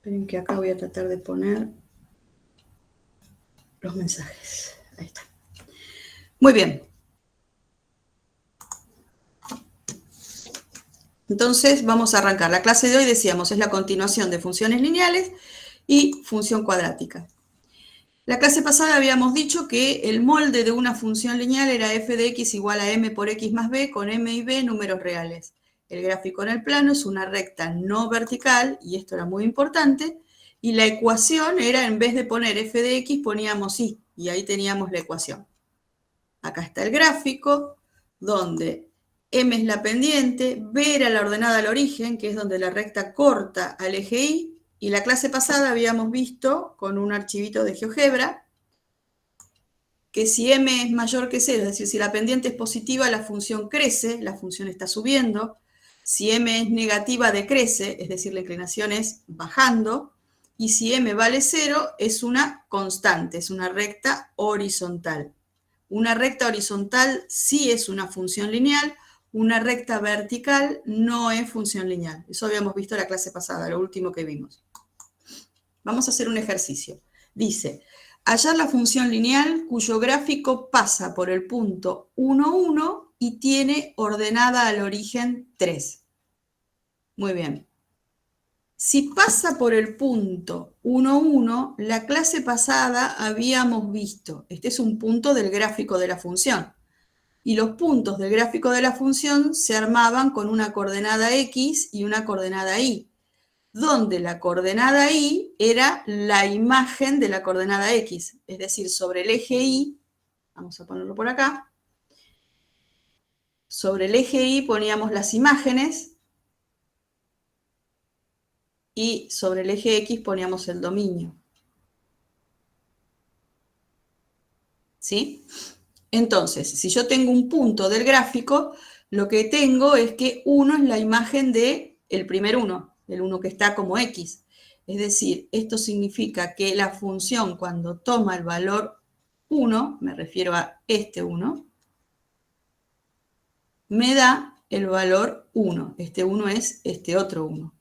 Esperen que acá voy a tratar de poner los mensajes. Ahí está. Muy bien. Entonces vamos a arrancar. La clase de hoy, decíamos, es la continuación de funciones lineales y función cuadrática. La clase pasada habíamos dicho que el molde de una función lineal era f de x igual a m por x más b con m y b números reales. El gráfico en el plano es una recta no vertical, y esto era muy importante, y la ecuación era, en vez de poner f de x, poníamos y, y ahí teníamos la ecuación. Acá está el gráfico, donde m es la pendiente, b era la ordenada al origen, que es donde la recta corta al eje y, y la clase pasada habíamos visto, con un archivito de GeoGebra, que si m es mayor que 0, es decir, si la pendiente es positiva, la función crece, la función está subiendo. Si m es negativa, decrece, es decir, la inclinación es bajando. Y si m vale 0, es una constante, es una recta horizontal. Una recta horizontal sí es una función lineal, una recta vertical no es función lineal. Eso habíamos visto en la clase pasada, lo último que vimos. Vamos a hacer un ejercicio. Dice, hallar la función lineal cuyo gráfico pasa por el punto 1, 1 y tiene ordenada al origen 3. Muy bien. Si pasa por el punto 1, 1, la clase pasada habíamos visto, este es un punto del gráfico de la función, y los puntos del gráfico de la función se armaban con una coordenada x y una coordenada y, donde la coordenada y era la imagen de la coordenada x, es decir, sobre el eje y, vamos a ponerlo por acá, sobre el eje y poníamos las imágenes, y sobre el eje X poníamos el dominio. ¿Sí? Entonces, si yo tengo un punto del gráfico, lo que tengo es que 1 es la imagen del primer 1, el 1 que está como X. Es decir, esto significa que la función cuando toma el valor 1, me refiero a este 1, me da el valor 1. Este 1 es este otro 1.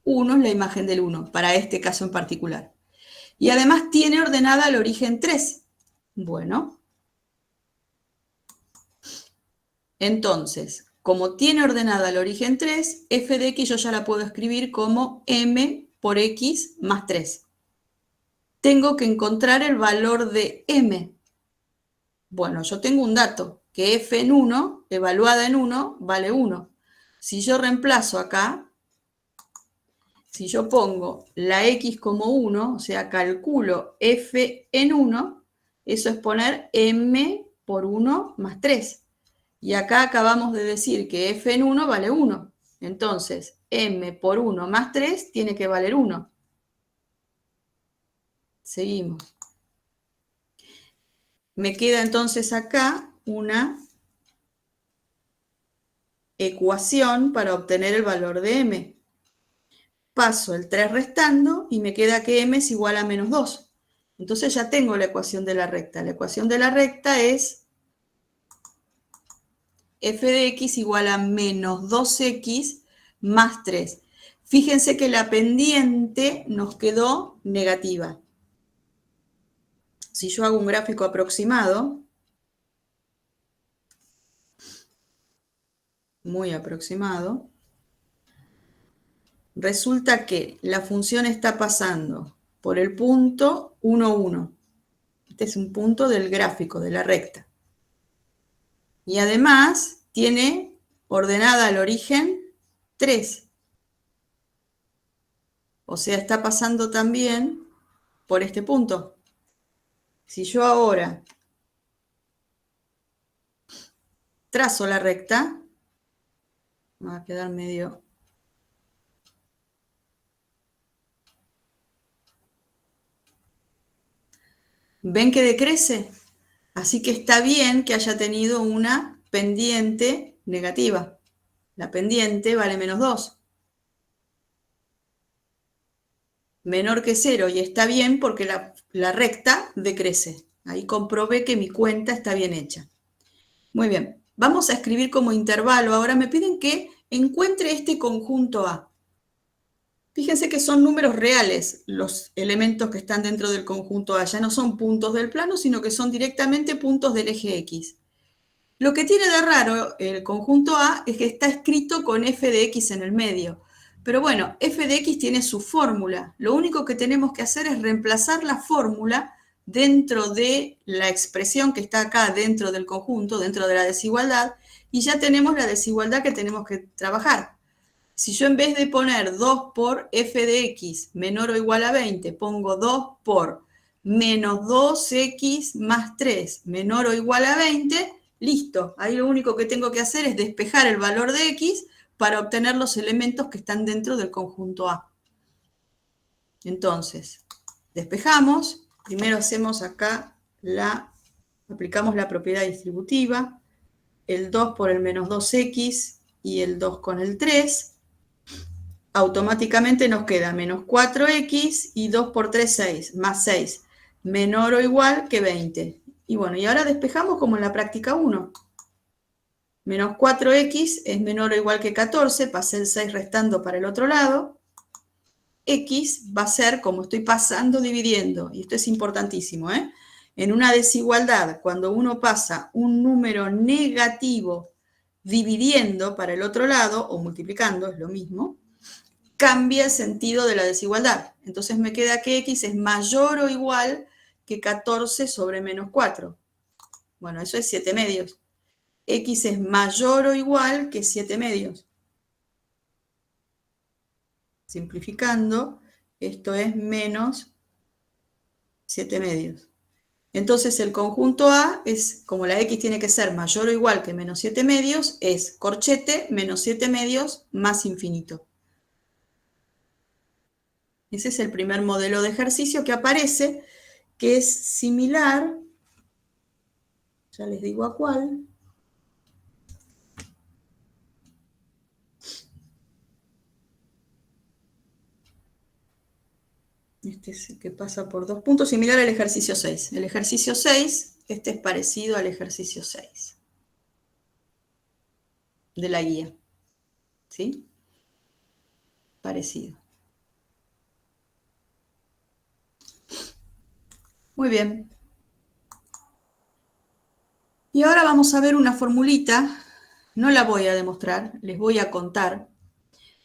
1 es la imagen del 1, para este caso en particular. Y además tiene ordenada al origen 3. Bueno. Entonces, como tiene ordenada al origen 3, f de x yo ya la puedo escribir como m por x más 3. Tengo que encontrar el valor de m. Bueno, yo tengo un dato, que f en 1, evaluada en 1, vale 1. Si yo reemplazo acá, si yo pongo la x como 1, o sea, calculo f en 1, eso es poner m por 1 más 3. Y acá acabamos de decir que f en 1 vale 1. Entonces, m por 1 más 3 tiene que valer 1. Seguimos. Me queda entonces acá una ecuación para obtener el valor de m. Paso el 3 restando y me queda que m es igual a menos 2. Entonces ya tengo la ecuación de la recta. La ecuación de la recta es f de x igual a menos 2x más 3. Fíjense que la pendiente nos quedó negativa. Si yo hago un gráfico aproximado, muy aproximado, resulta que la función está pasando por el punto 1, 1. Este es un punto del gráfico, de la recta. Y además tiene ordenada al origen 3. O sea, está pasando también por este punto. Si yo ahora trazo la recta, me va a quedar medio... ¿Ven que decrece? Así que está bien que haya tenido una pendiente negativa. La pendiente vale menos 2. Menor que 0, y está bien porque la recta decrece. Ahí comprobé que mi cuenta está bien hecha. Muy bien, vamos a escribir como intervalo. Ahora me piden que encuentre este conjunto A. Fíjense que son números reales los elementos que están dentro del conjunto A. Ya no son puntos del plano, sino que son directamente puntos del eje X. Lo que tiene de raro el conjunto A es que está escrito con f de x en el medio. Pero bueno, f de x tiene su fórmula. Lo único que tenemos que hacer es reemplazar la fórmula dentro de la expresión que está acá dentro del conjunto, dentro de la desigualdad, y ya tenemos la desigualdad que tenemos que trabajar. Si yo en vez de poner 2 por f de x menor o igual a 20, pongo 2 por menos 2x más 3 menor o igual a 20, listo. Ahí lo único que tengo que hacer es despejar el valor de x para obtener los elementos que están dentro del conjunto A. Entonces, despejamos. Primero hacemos acá aplicamos la propiedad distributiva, el 2 por el menos 2x y el 2 con el 3. Automáticamente nos queda menos 4x y 2 por 3, 6, más 6, menor o igual que 20. Y bueno, y ahora despejamos como en la práctica 1. Menos 4x es menor o igual que 14, pasé el 6 restando para el otro lado. X va a ser como estoy pasando dividiendo, y esto es importantísimo, ¿eh? En una desigualdad, cuando uno pasa un número negativo dividiendo para el otro lado, o multiplicando, es lo mismo, cambia el sentido de la desigualdad. Entonces me queda que x es mayor o igual que 14 sobre menos 4. Bueno, eso es 7 medios. X es mayor o igual que 7 medios. Simplificando, esto es menos 7 medios. Entonces el conjunto A es, como la X tiene que ser mayor o igual que menos 7 medios, es corchete menos 7 medios más infinito. Ese es el primer modelo de ejercicio que aparece, que es similar, ya les digo a cuál. Este es el que pasa por 2 puntos, similar al ejercicio 6. El ejercicio 6, este es parecido al ejercicio 6 de la guía. ¿Sí? Parecido. Muy bien. Y ahora vamos a ver una formulita. No la voy a demostrar, les voy a contar.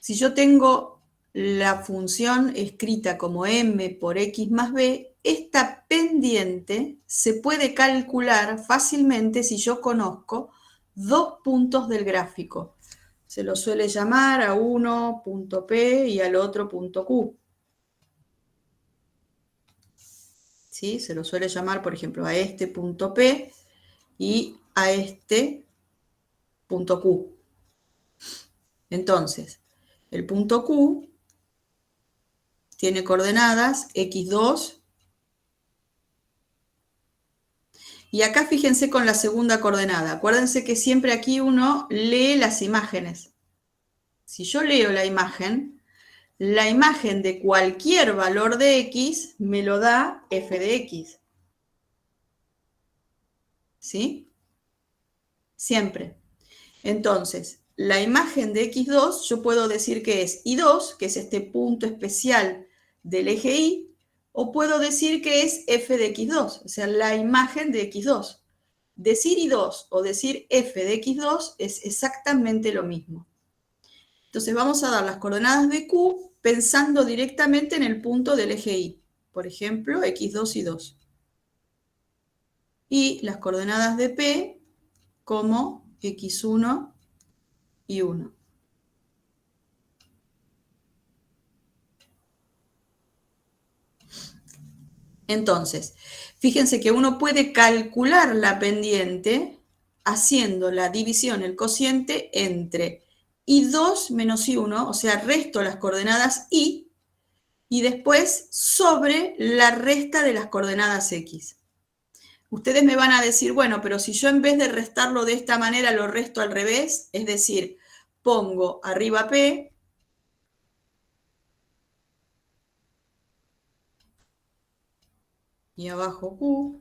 Si yo tengo la función escrita como m por x más b, esta pendiente se puede calcular fácilmente si yo conozco dos puntos del gráfico. Se lo suele llamar a uno punto P y al otro punto Q. ¿Sí? Se lo suele llamar, por ejemplo, a este punto P y a este punto Q. Entonces, el punto Q tiene coordenadas x2, y acá fíjense con la segunda coordenada. Acuérdense que siempre aquí uno lee las imágenes. Si yo leo la imagen de cualquier valor de x me lo da f de x. ¿Sí? Siempre. Entonces, la imagen de x2 yo puedo decir que es y2, que es este punto especial del eje y, o puedo decir que es f de x2, o sea, la imagen de x2. Decir y2 o decir f de x2 es exactamente lo mismo. Entonces vamos a dar las coordenadas de q pensando directamente en el punto del eje y. Por ejemplo, x2 y 2. Y las coordenadas de p como x1 y 1. Entonces, fíjense que uno puede calcular la pendiente haciendo la división, el cociente entre y2 menos y1, o sea, resto las coordenadas y después sobre la resta de las coordenadas x. Ustedes me van a decir, bueno, pero si yo en vez de restarlo de esta manera lo resto al revés, es decir, pongo arriba p y abajo q.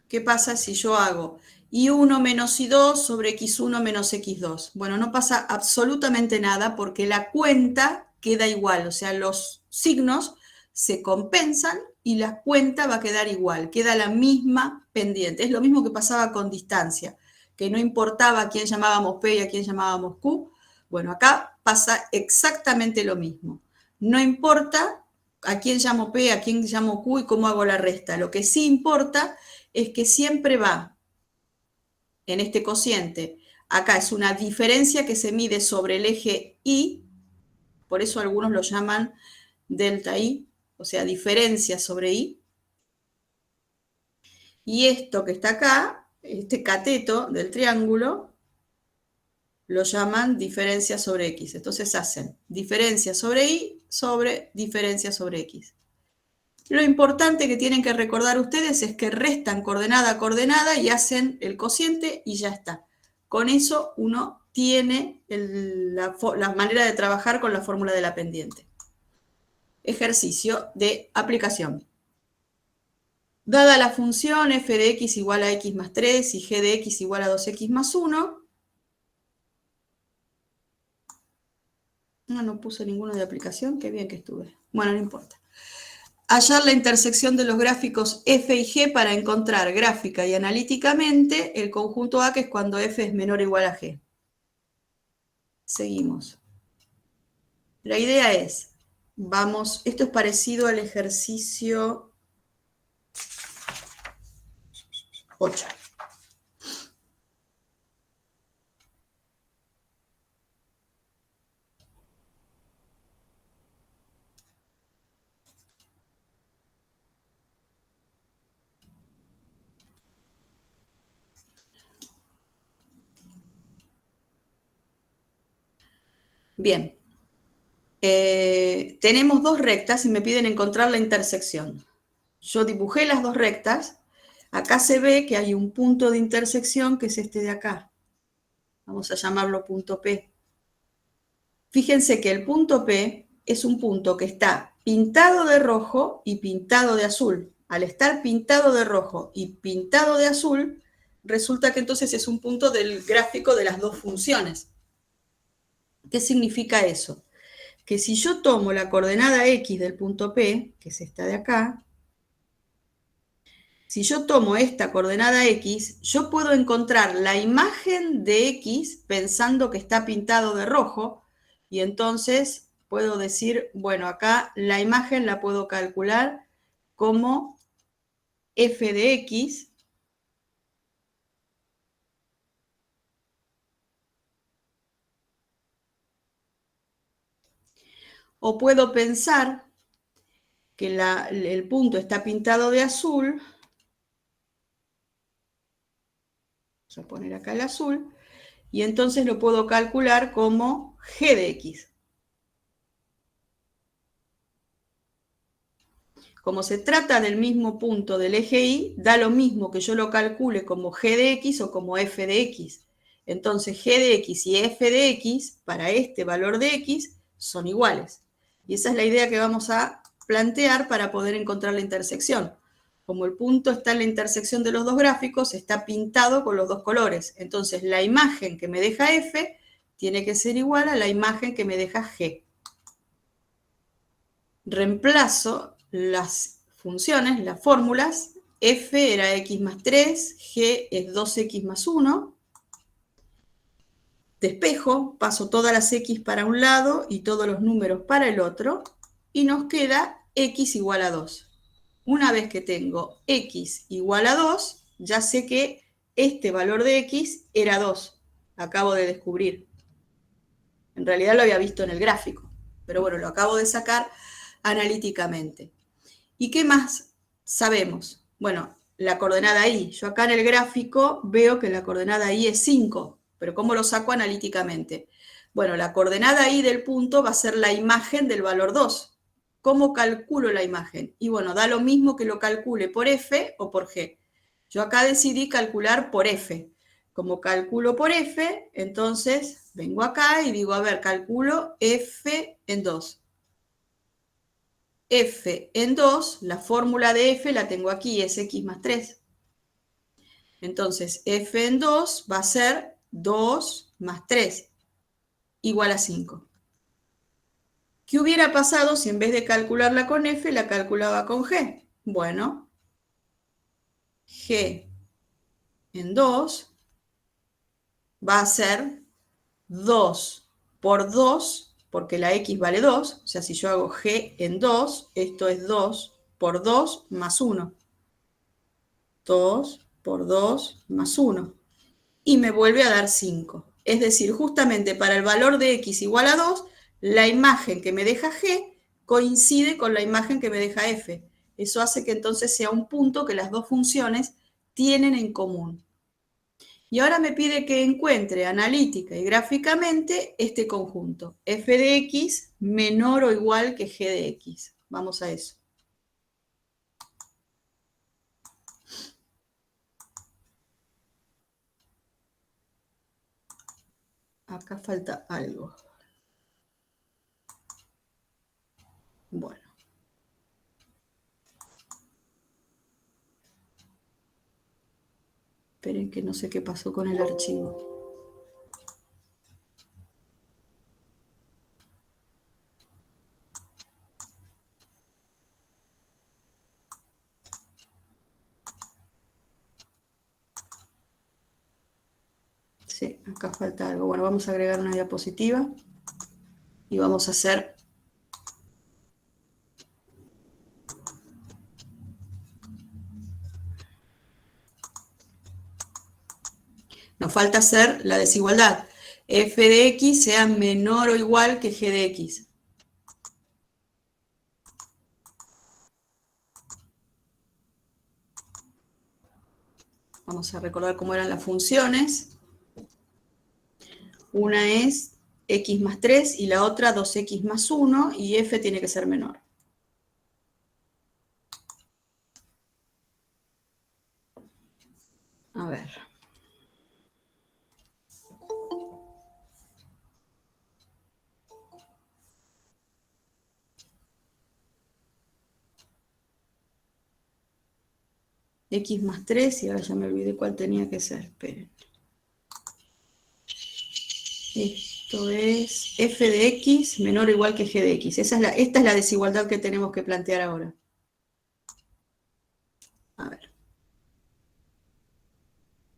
¿Qué pasa si yo hago y1 menos y2 sobre x1 menos x2. Bueno, no pasa absolutamente nada porque la cuenta queda igual, o sea, los signos se compensan y la cuenta va a quedar igual, queda la misma pendiente. Es lo mismo que pasaba con distancia, que no importaba a quién llamábamos P y a quién llamábamos Q. Bueno, acá pasa exactamente lo mismo. No importa a quién llamo P, a quién llamo Q y cómo hago la resta. Lo que sí importa es que siempre va en este cociente. Acá es una diferencia que se mide sobre el eje Y, por eso algunos lo llaman delta Y, o sea, diferencia sobre Y. Y esto que está acá, este cateto del triángulo, lo llaman diferencia sobre X. Entonces hacen diferencia sobre Y sobre diferencia sobre X. Lo importante que tienen que recordar ustedes es que restan coordenada a coordenada y hacen el cociente y ya está. Con eso uno tiene la manera de trabajar con la fórmula de la pendiente. Ejercicio de aplicación. Dada la función f de x igual a x más 3 y g de x igual a 2x más 1, no puse ninguno de aplicación, qué bien que estuve. Bueno, no importa. Hallar la intersección de los gráficos f y g para encontrar gráfica y analíticamente el conjunto A, que es cuando f es menor o igual a g. Seguimos. La idea es, vamos, esto es parecido al ejercicio 8. Bien. Tenemos dos rectas y me piden encontrar la intersección. Yo dibujé las dos rectas. Acá se ve que hay un punto de intersección que es este de acá. Vamos a llamarlo punto P. Fíjense que el punto P es un punto que está pintado de rojo y pintado de azul. Al estar pintado de rojo y pintado de azul, resulta que entonces es un punto del gráfico de las dos funciones. ¿Qué significa eso? Que si yo tomo la coordenada X del punto P, que es esta de acá, si yo tomo esta coordenada X, yo puedo encontrar la imagen de X pensando que está pintado de rojo, y entonces puedo decir, bueno, acá la imagen la puedo calcular como f de X, o puedo pensar que el punto está pintado de azul, vamos a poner acá el azul, y entonces lo puedo calcular como g de X. Como se trata del mismo punto del eje Y, da lo mismo que yo lo calcule como g de X o como f de X. Entonces g de X y f de X, para este valor de X, son iguales. Y esa es la idea que vamos a plantear para poder encontrar la intersección. Como el punto está en la intersección de los dos gráficos, está pintado con los dos colores. Entonces la imagen que me deja f tiene que ser igual a la imagen que me deja g. Reemplazo las funciones, las fórmulas. F era x más 3, g es 2x más 1. Despejo, paso todas las x para un lado y todos los números para el otro, y nos queda x igual a 2. Una vez que tengo x igual a 2, ya sé que este valor de x era 2. Acabo de descubrir. En realidad lo había visto en el gráfico, pero bueno, lo acabo de sacar analíticamente. ¿Y qué más sabemos? Bueno, la coordenada Y. Yo acá en el gráfico veo que la coordenada Y es 5, pero ¿cómo lo saco analíticamente? Bueno, la coordenada Y del punto va a ser la imagen del valor 2. ¿Cómo calculo la imagen? Y bueno, da lo mismo que lo calcule por F o por G. Yo acá decidí calcular por F. Como calculo por F, entonces vengo acá y digo, a ver, calculo F en 2. F en 2, la fórmula de F la tengo aquí, es x más 3. Entonces, f en 2 va a ser 2 más 3, igual a 5. ¿Qué hubiera pasado si en vez de calcularla con f, la calculaba con g? Bueno, g en 2 va a ser 2 por 2, porque la x vale 2, o sea, si yo hago g en 2, esto es 2 por 2 más 1. 2 por 2 más 1. Y me vuelve a dar 5. Es decir, justamente para el valor de x igual a 2, la imagen que me deja g coincide con la imagen que me deja f. Eso hace que entonces sea un punto que las dos funciones tienen en común. Y ahora me pide que encuentre analítica y gráficamente este conjunto, f de x menor o igual que g de x. Vamos a eso. Acá falta algo. Bueno. Esperen que no sé qué pasó con el archivo. Sí, acá falta algo. Bueno, vamos a agregar una diapositiva y vamos a hacer... Nos falta hacer la desigualdad. F de x sea menor o igual que g de x. Vamos a recordar cómo eran las funciones. Una es x más 3 y la otra 2x más 1 y f tiene que ser menor. A ver. X más 3 y ahora ya me olvidé cuál tenía que ser. Esperen. Esto es f de x menor o igual que g de x. Esta es la desigualdad que tenemos que plantear ahora. A ver.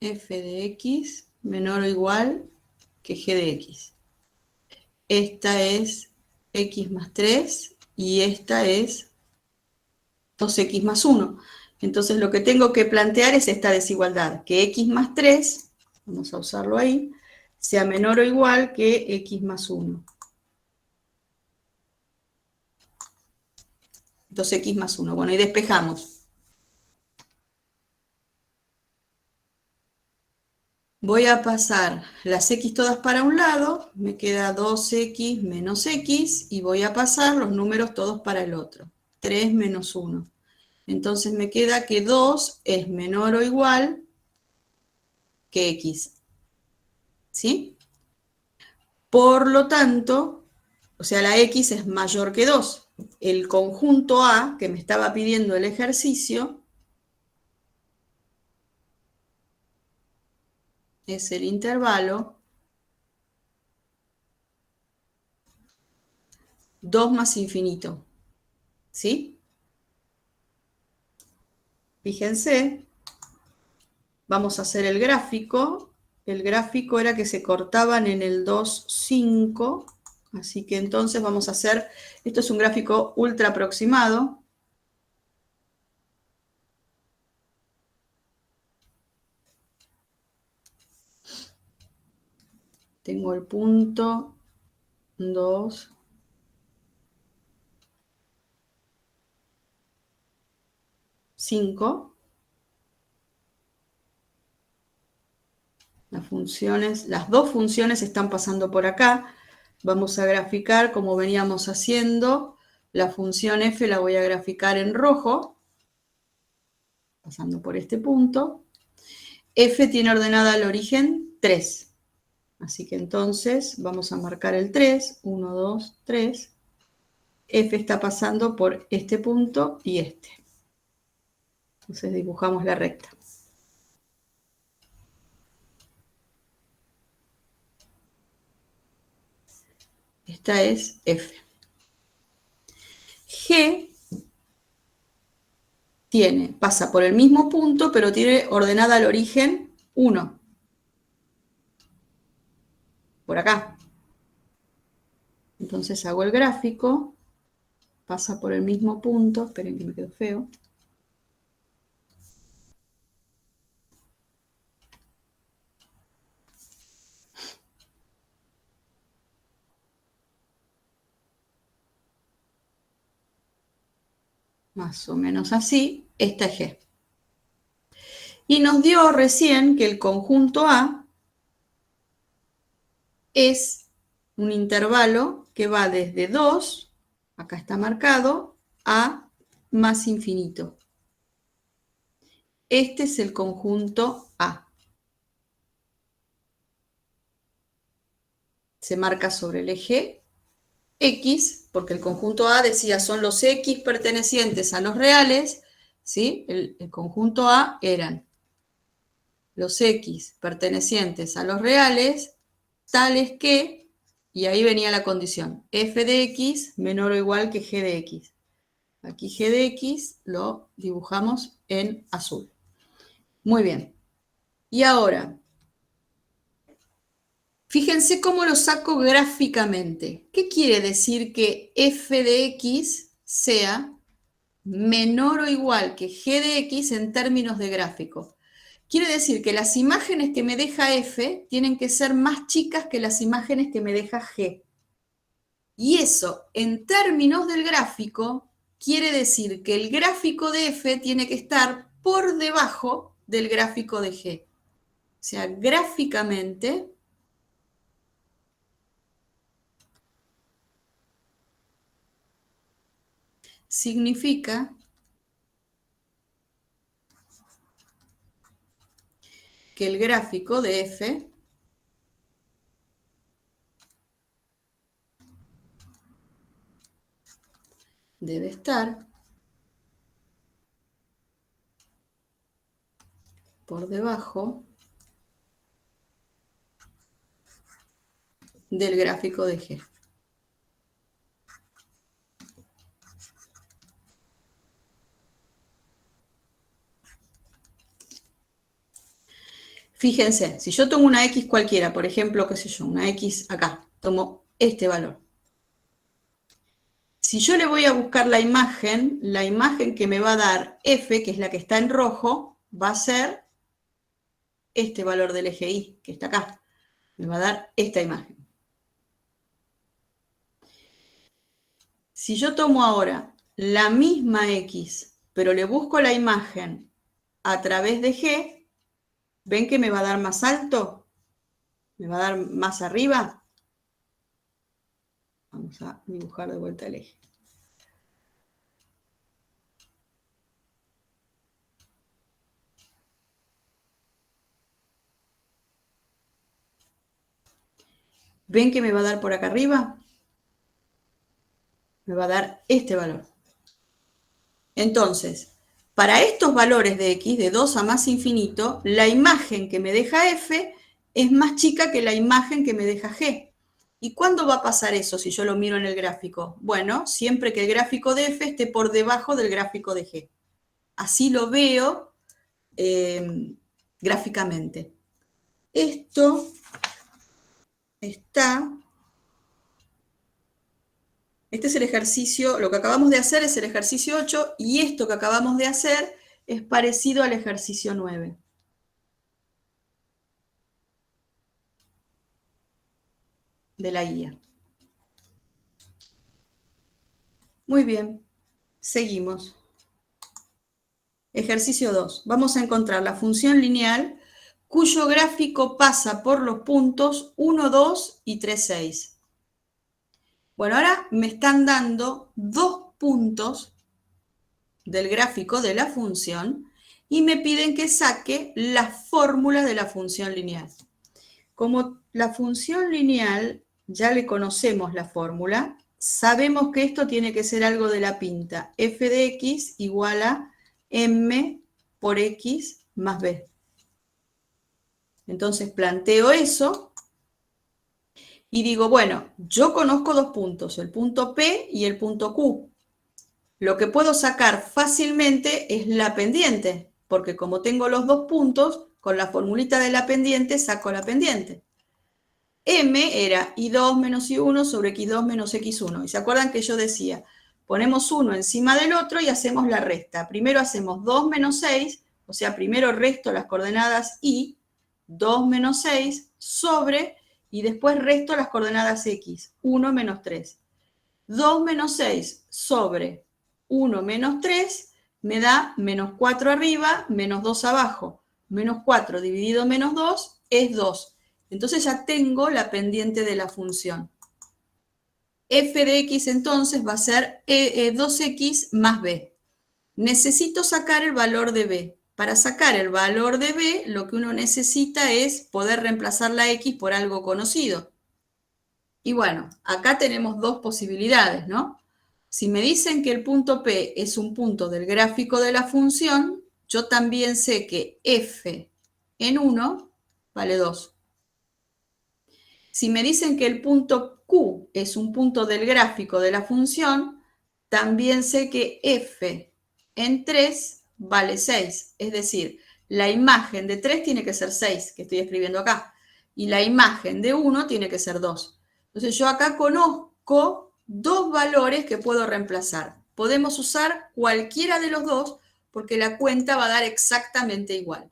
F de x menor o igual que g de x. Esta es x más 3 y esta es 2x más 1. Entonces lo que tengo que plantear es esta desigualdad, que x más 3, vamos a usarlo ahí, sea menor o igual que x más 1. 2x más 1. Bueno, y despejamos. Voy a pasar las x todas para un lado, me queda 2x menos x, y voy a pasar los números todos para el otro. 3 menos 1. Entonces me queda que 2 es menor o igual que x. ¿Sí? Por lo tanto, o sea, la x es mayor que 2. El conjunto A, que me estaba pidiendo el ejercicio, es el intervalo 2 más infinito. ¿Sí? Fíjense, vamos a hacer el gráfico. El gráfico era que se cortaban en el 2, 5. Así que entonces vamos a hacer, esto es un gráfico ultra aproximado. Tengo el punto 2, 5. Las dos funciones están pasando por acá. Vamos a graficar como veníamos haciendo. La función f la voy a graficar en rojo, pasando por este punto. F tiene ordenada al origen 3. Así que entonces vamos a marcar el 3. 1, 2, 3. F está pasando por este punto y este. Entonces dibujamos la recta. Esta es F. G pasa por el mismo punto, pero tiene ordenada al origen 1. Por acá. Entonces hago el gráfico, pasa por el mismo punto, esperen que me quedó feo. Más o menos así, esta es G. Y nos dio recién que el conjunto A es un intervalo que va desde 2, acá está marcado, a más infinito. Este es el conjunto A. Se marca sobre el eje X, porque el conjunto A decía son los X pertenecientes a los reales, ¿sí? El conjunto A eran los X pertenecientes a los reales, tales que, y ahí venía la condición, f de x menor o igual que g de x. Aquí g de x lo dibujamos en azul. Muy bien. Y ahora, fíjense cómo lo saco gráficamente. ¿Qué quiere decir que f de x sea menor o igual que g de x en términos de gráfico? Quiere decir que las imágenes que me deja f tienen que ser más chicas que las imágenes que me deja g. Y eso, en términos del gráfico, quiere decir que el gráfico de f tiene que estar por debajo del gráfico de g. O sea, gráficamente, significa que el gráfico de f debe estar por debajo del gráfico de g. Fíjense, si yo tomo una x cualquiera, por ejemplo, qué sé yo, una x acá, tomo este valor. Si yo le voy a buscar la imagen que me va a dar f, que es la que está en rojo, va a ser este valor del eje Y, que está acá. Me va a dar esta imagen. Si yo tomo ahora la misma X, pero le busco la imagen a través de G, ¿ven que me va a dar más alto? ¿Me va a dar más arriba? Vamos a dibujar de vuelta el eje. ¿Ven que me va a dar por acá arriba? Me va a dar este valor. Entonces, para estos valores de x, de 2 a más infinito, la imagen que me deja f es más chica que la imagen que me deja g. ¿Y cuándo va a pasar eso si yo lo miro en el gráfico? Bueno, siempre que el gráfico de f esté por debajo del gráfico de g. Así lo veo gráficamente. Esto está... Este es el ejercicio, lo que acabamos de hacer es el ejercicio 8 y esto que acabamos de hacer es parecido al ejercicio 9. De la guía. Muy bien, seguimos. Ejercicio 2. Vamos a encontrar la función lineal cuyo gráfico pasa por los puntos 1, 2 y 3, 6. Bueno, ahora me están dando 2 puntos del gráfico de la función y me piden que saque la fórmula de la función lineal. Como la función lineal ya le conocemos la fórmula, sabemos que esto tiene que ser algo de la pinta. F de x igual a m por x más b. Entonces planteo eso y digo, bueno, yo conozco dos puntos, el punto P y el punto Q. Lo que puedo sacar fácilmente es la pendiente, porque como tengo los dos puntos, con la formulita de la pendiente saco la pendiente. M era y2 menos y1 sobre x2 menos x1. Y se acuerdan que yo decía, ponemos uno encima del otro y hacemos la resta. Primero hacemos 2 menos 6, o sea, primero resto las coordenadas y, 2 menos 6, sobre, y después resto las coordenadas x, 1 menos 3. 2 menos 6 sobre 1 menos 3 me da menos 4 arriba, menos 2 abajo. Menos 4 dividido menos 2 es 2. Entonces ya tengo la pendiente de la función. F de x entonces va a ser 2x más b. Necesito sacar el valor de b. Para sacar el valor de b, lo que uno necesita es poder reemplazar la x por algo conocido. Y bueno, acá tenemos dos posibilidades, ¿no? Si me dicen que el punto P es un punto del gráfico de la función, yo también sé que f en 1 vale 2. Si me dicen que el punto Q es un punto del gráfico de la función, también sé que f en 3 vale 6. Es decir, la imagen de 3 tiene que ser 6, que estoy escribiendo acá, y la imagen de 1 tiene que ser 2. Entonces yo acá conozco dos valores que puedo reemplazar. Podemos usar cualquiera de los dos porque la cuenta va a dar exactamente igual.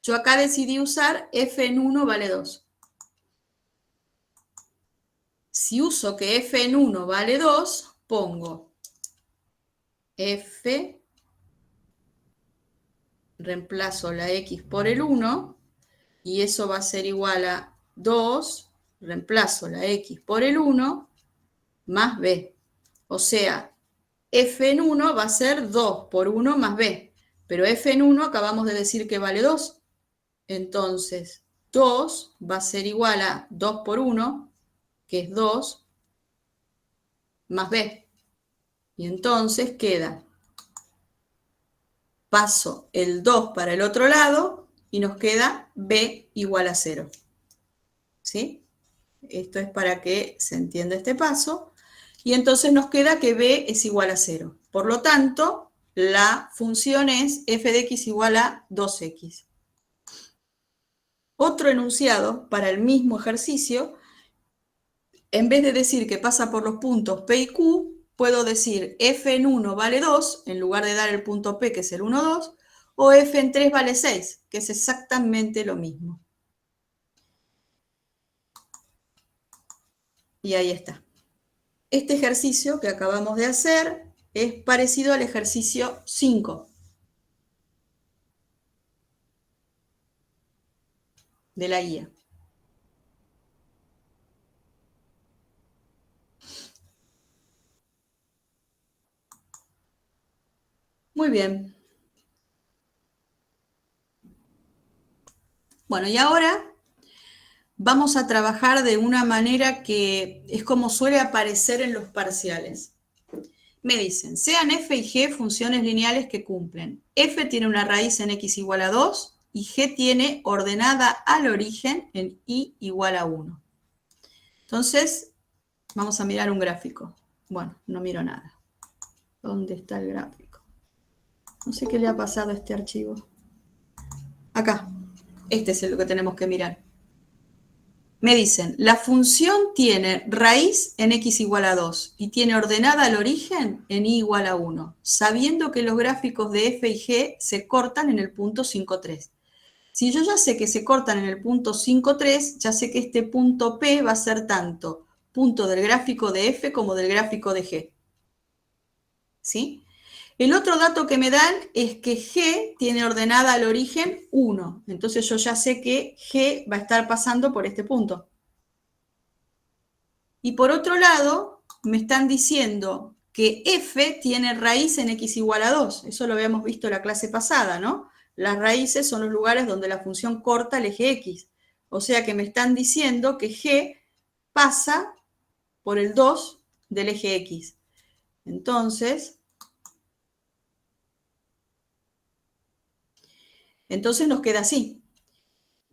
Yo acá decidí usar f en 1 vale 2. Si uso que f en 1 vale 2, pongo f, reemplazo la x por el 1, y eso va a ser igual a 2, reemplazo la x por el 1, más b. O sea, f en 1 va a ser 2 por 1 más b. Pero f en 1 acabamos de decir que vale 2. Entonces, 2 va a ser igual a 2 por 1, que es 2, más b. Y entonces queda, paso el 2 para el otro lado y nos queda b igual a 0. ¿Sí? Esto es para que se entienda este paso. Y entonces nos queda que b es igual a 0. Por lo tanto, la función es f de x igual a 2x. Otro enunciado para el mismo ejercicio, en vez de decir que pasa por los puntos P y Q, puedo decir f en 1 vale 2, en lugar de dar el punto P, que es el 1, 2, o f en 3 vale 6, que es exactamente lo mismo. Y ahí está. Este ejercicio que acabamos de hacer es parecido al ejercicio 5 de la guía. Muy bien. Bueno, y ahora vamos a trabajar de una manera que es como suele aparecer en los parciales. Me dicen, sean f y g funciones lineales que cumplen. F tiene una raíz en x igual a 2 y g tiene ordenada al origen en y igual a 1. Entonces, vamos a mirar un gráfico. Bueno, no miro nada. ¿Dónde está el gráfico? No sé qué le ha pasado a este archivo. Acá. Este es lo que tenemos que mirar. Me dicen, la función tiene raíz en x igual a 2 y tiene ordenada al origen en y igual a 1, sabiendo que los gráficos de f y g se cortan en el punto 5, 3. Si yo ya sé que se cortan en el punto 5, 3, ya sé que este punto P va a ser tanto punto del gráfico de f como del gráfico de g. ¿Sí? El otro dato que me dan es que G tiene ordenada al origen 1. Entonces yo ya sé que G va a estar pasando por este punto. Y por otro lado, me están diciendo que F tiene raíz en x igual a 2. Eso lo habíamos visto en la clase pasada, ¿no? Las raíces son los lugares donde la función corta el eje x. O sea que me están diciendo que G pasa por el 2 del eje x. Entonces nos queda así.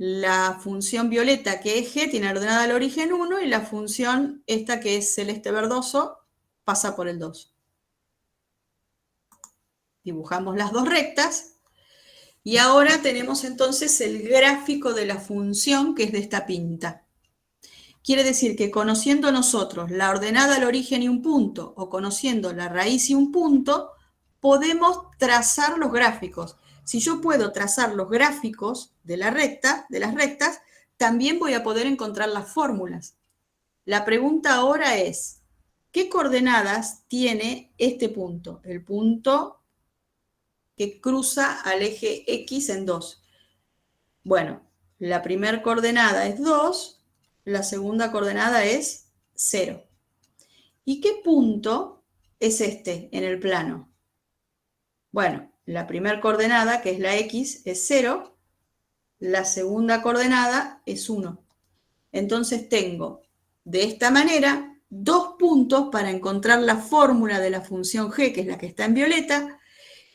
la función violeta, que es g, tiene ordenada al origen 1, y la función esta, que es celeste verdoso, pasa por el 2. Dibujamos las dos rectas, y ahora tenemos entonces el gráfico de la función, que es de esta pinta. Quiere decir que conociendo nosotros la ordenada al origen y un punto, o conociendo la raíz y un punto, podemos trazar los gráficos. Si yo puedo trazar los gráficos de las rectas, también voy a poder encontrar las fórmulas. La pregunta ahora es, ¿qué coordenadas tiene este punto? El punto que cruza al eje X en 2. Bueno, la primera coordenada es 2, la segunda coordenada es 0. ¿Y qué punto es este en el plano? Bueno, la primera coordenada, que es la X, es 0, la segunda coordenada es 1. Entonces tengo, de esta manera, 2 puntos para encontrar la fórmula de la función g, que es la que está en violeta,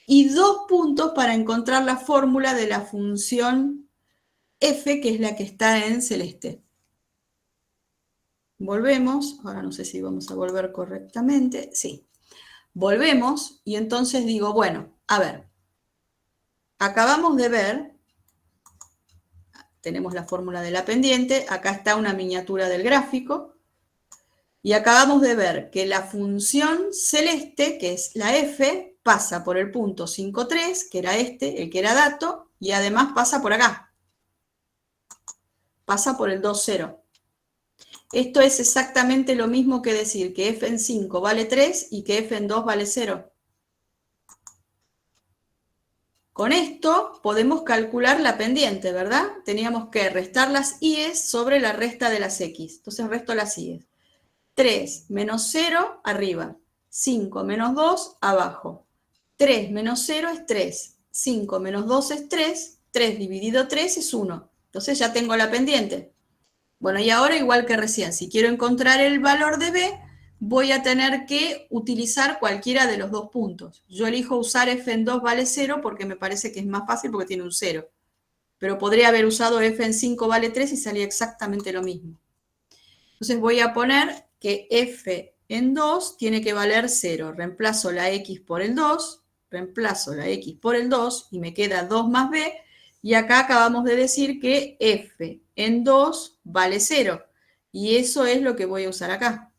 y 2 puntos para encontrar la fórmula de la función f, que es la que está en celeste. Volvemos, ahora no sé si vamos a volver correctamente, sí. Volvemos y entonces digo, bueno, a ver, acabamos de ver, tenemos la fórmula de la pendiente, acá está una miniatura del gráfico, y acabamos de ver que la función celeste, que es la f, pasa por el punto 5, 3, que era este, el que era dato, y además pasa por acá. Pasa por el 2, 0. Esto es exactamente lo mismo que decir que f en 5 vale 3 y que f en 2 vale 0. Con esto podemos calcular la pendiente, ¿verdad? Teníamos que restar las y'es sobre la resta de las x. Entonces resto las y'es. 3 menos 0 arriba, 5 menos 2 abajo. 3 menos 0 es 3, 5 menos 2 es 3, 3 dividido 3 es 1. Entonces ya tengo la pendiente. Bueno, y ahora igual que recién, si quiero encontrar el valor de b, voy a tener que utilizar cualquiera de los dos puntos. Yo elijo usar f en 2 vale 0 porque me parece que es más fácil porque tiene un 0. Pero podría haber usado f en 5 vale 3 y salía exactamente lo mismo. Entonces voy a poner que f en 2 tiene que valer 0. Reemplazo la x por el 2, reemplazo la x por el 2 y me queda 2 más b. Y acá acabamos de decir que f en 2 vale 0. Y eso es lo que voy a usar acá.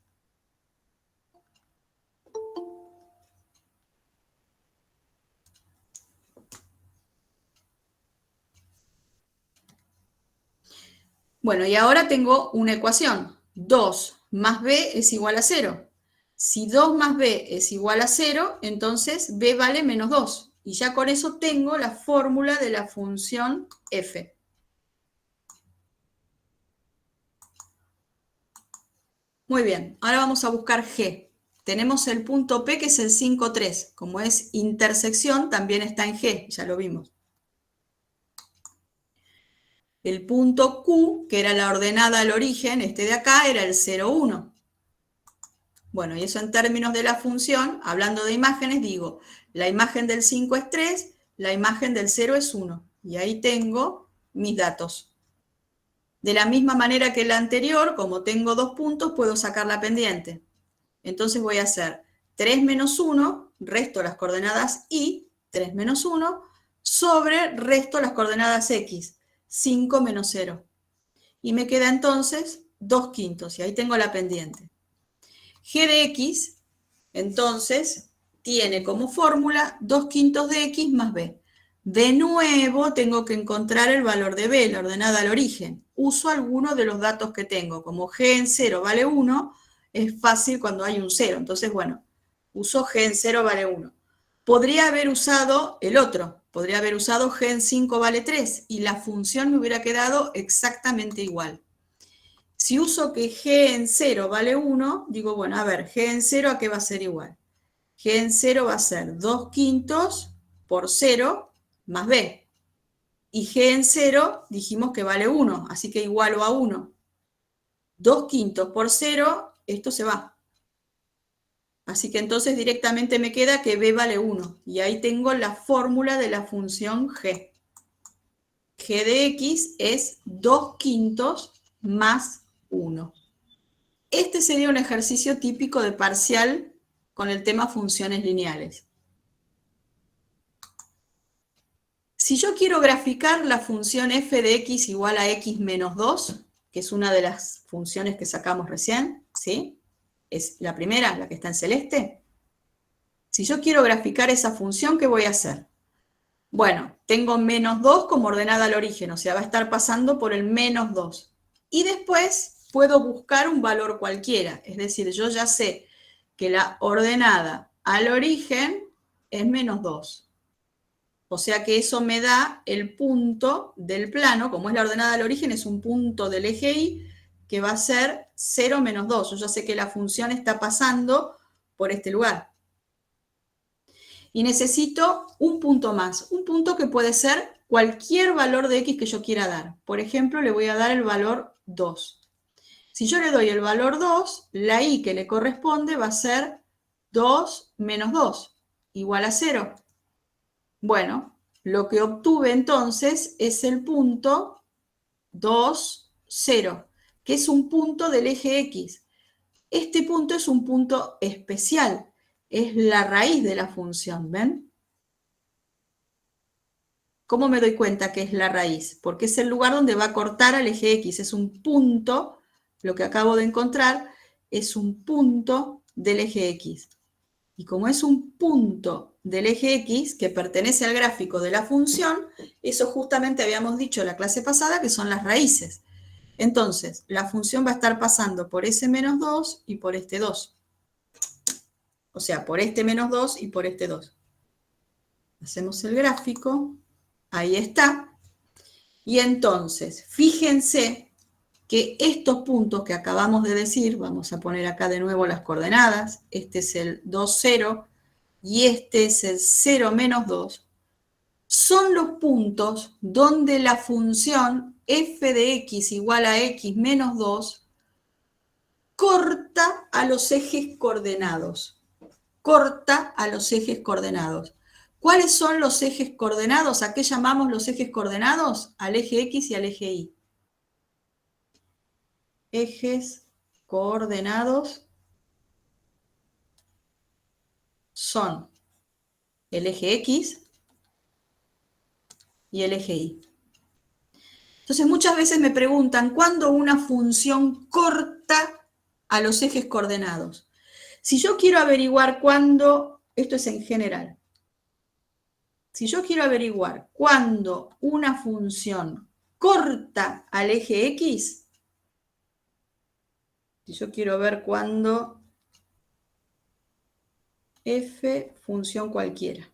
Bueno, y ahora tengo una ecuación. 2 más b es igual a 0. Si 2 más b es igual a 0, entonces b vale menos 2. Y ya con eso tengo la fórmula de la función f. Muy bien, ahora vamos a buscar g. Tenemos el punto P, que es el 5, 3. Como es intersección, también está en G, ya lo vimos. El punto Q, que era la ordenada al origen, este de acá, era el 0, 1. Bueno, y eso en términos de la función, hablando de imágenes, digo, la imagen del 5 es 3, la imagen del 0 es 1. Y ahí tengo mis datos. De la misma manera que la anterior, como tengo 2 puntos, puedo sacar la pendiente. Entonces voy a hacer 3 menos 1, resto las coordenadas y, 3 menos 1, sobre resto las coordenadas x, 5 menos 0. Y me queda entonces 2 quintos, y ahí tengo la pendiente. G de x, entonces, tiene como fórmula 2 quintos de x más b. De nuevo, tengo que encontrar el valor de b, la ordenada al origen. Uso alguno de los datos que tengo. Como g en 0 vale 1, es fácil cuando hay un 0. Entonces, bueno, uso g en 0 vale 1. Podría haber usado el otro. Podría haber usado g en 5 vale 3 y la función me hubiera quedado exactamente igual. Si uso que g en 0 vale 1, digo, bueno, a ver, g en 0 ¿a qué va a ser igual? G en 0 va a ser 2 quintos por 0 más b. Y g en 0 dijimos que vale 1, así que igualo a 1. 2 quintos por 0, esto se va. Así que entonces directamente me queda que b vale 1. Y ahí tengo la fórmula de la función g. g de x es 2/5 más 1. Este sería un ejercicio típico de parcial con el tema funciones lineales. Si yo quiero graficar la función f de x igual a x menos 2, que es una de las funciones que sacamos recién, ¿sí? Es la primera, la que está en celeste. Si yo quiero graficar esa función, ¿qué voy a hacer? Bueno, tengo menos 2 como ordenada al origen, o sea, va a estar pasando por el menos 2. Y después puedo buscar un valor cualquiera, es decir, yo ya sé que la ordenada al origen es menos 2. O sea que eso me da el punto del plano, como es la ordenada al origen, es un punto del eje Y, que va a ser 0 menos 2. Yo ya sé que la función está pasando por este lugar. Y necesito un punto más, un punto que puede ser cualquier valor de x que yo quiera dar. Por ejemplo, le voy a dar el valor 2. Si yo le doy el valor 2, la y que le corresponde va a ser 2 menos 2, igual a 0. Bueno, lo que obtuve entonces es el punto 2, 0, que es un punto del eje X. Este punto es un punto especial, es la raíz de la función, ¿ven? ¿Cómo me doy cuenta que es la raíz? Porque es el lugar donde va a cortar al eje X, es un punto, lo que acabo de encontrar, es un punto del eje X. Y como es un punto del eje X que pertenece al gráfico de la función, eso justamente habíamos dicho en la clase pasada que son las raíces. Entonces, la función va a estar pasando por ese menos 2 y por este 2. O sea, por este menos 2 y por este 2. Hacemos el gráfico, ahí está. Y entonces, fíjense que estos puntos que acabamos de decir, vamos a poner acá de nuevo las coordenadas, este es el 2, 0, y este es el 0 menos 2, son los puntos donde la función f de x igual a x menos 2 corta a los ejes coordenados. Corta a los ejes coordenados. ¿Cuáles son los ejes coordenados? ¿A qué llamamos los ejes coordenados? Al eje x y al eje y. Ejes coordenados son el eje x y el eje y. Entonces muchas veces me preguntan, ¿cuándo una función corta a los ejes coordenados? Si yo quiero averiguar cuándo, esto es en general, si yo quiero averiguar cuándo una función corta al eje x, si yo quiero ver cuándo f función cualquiera,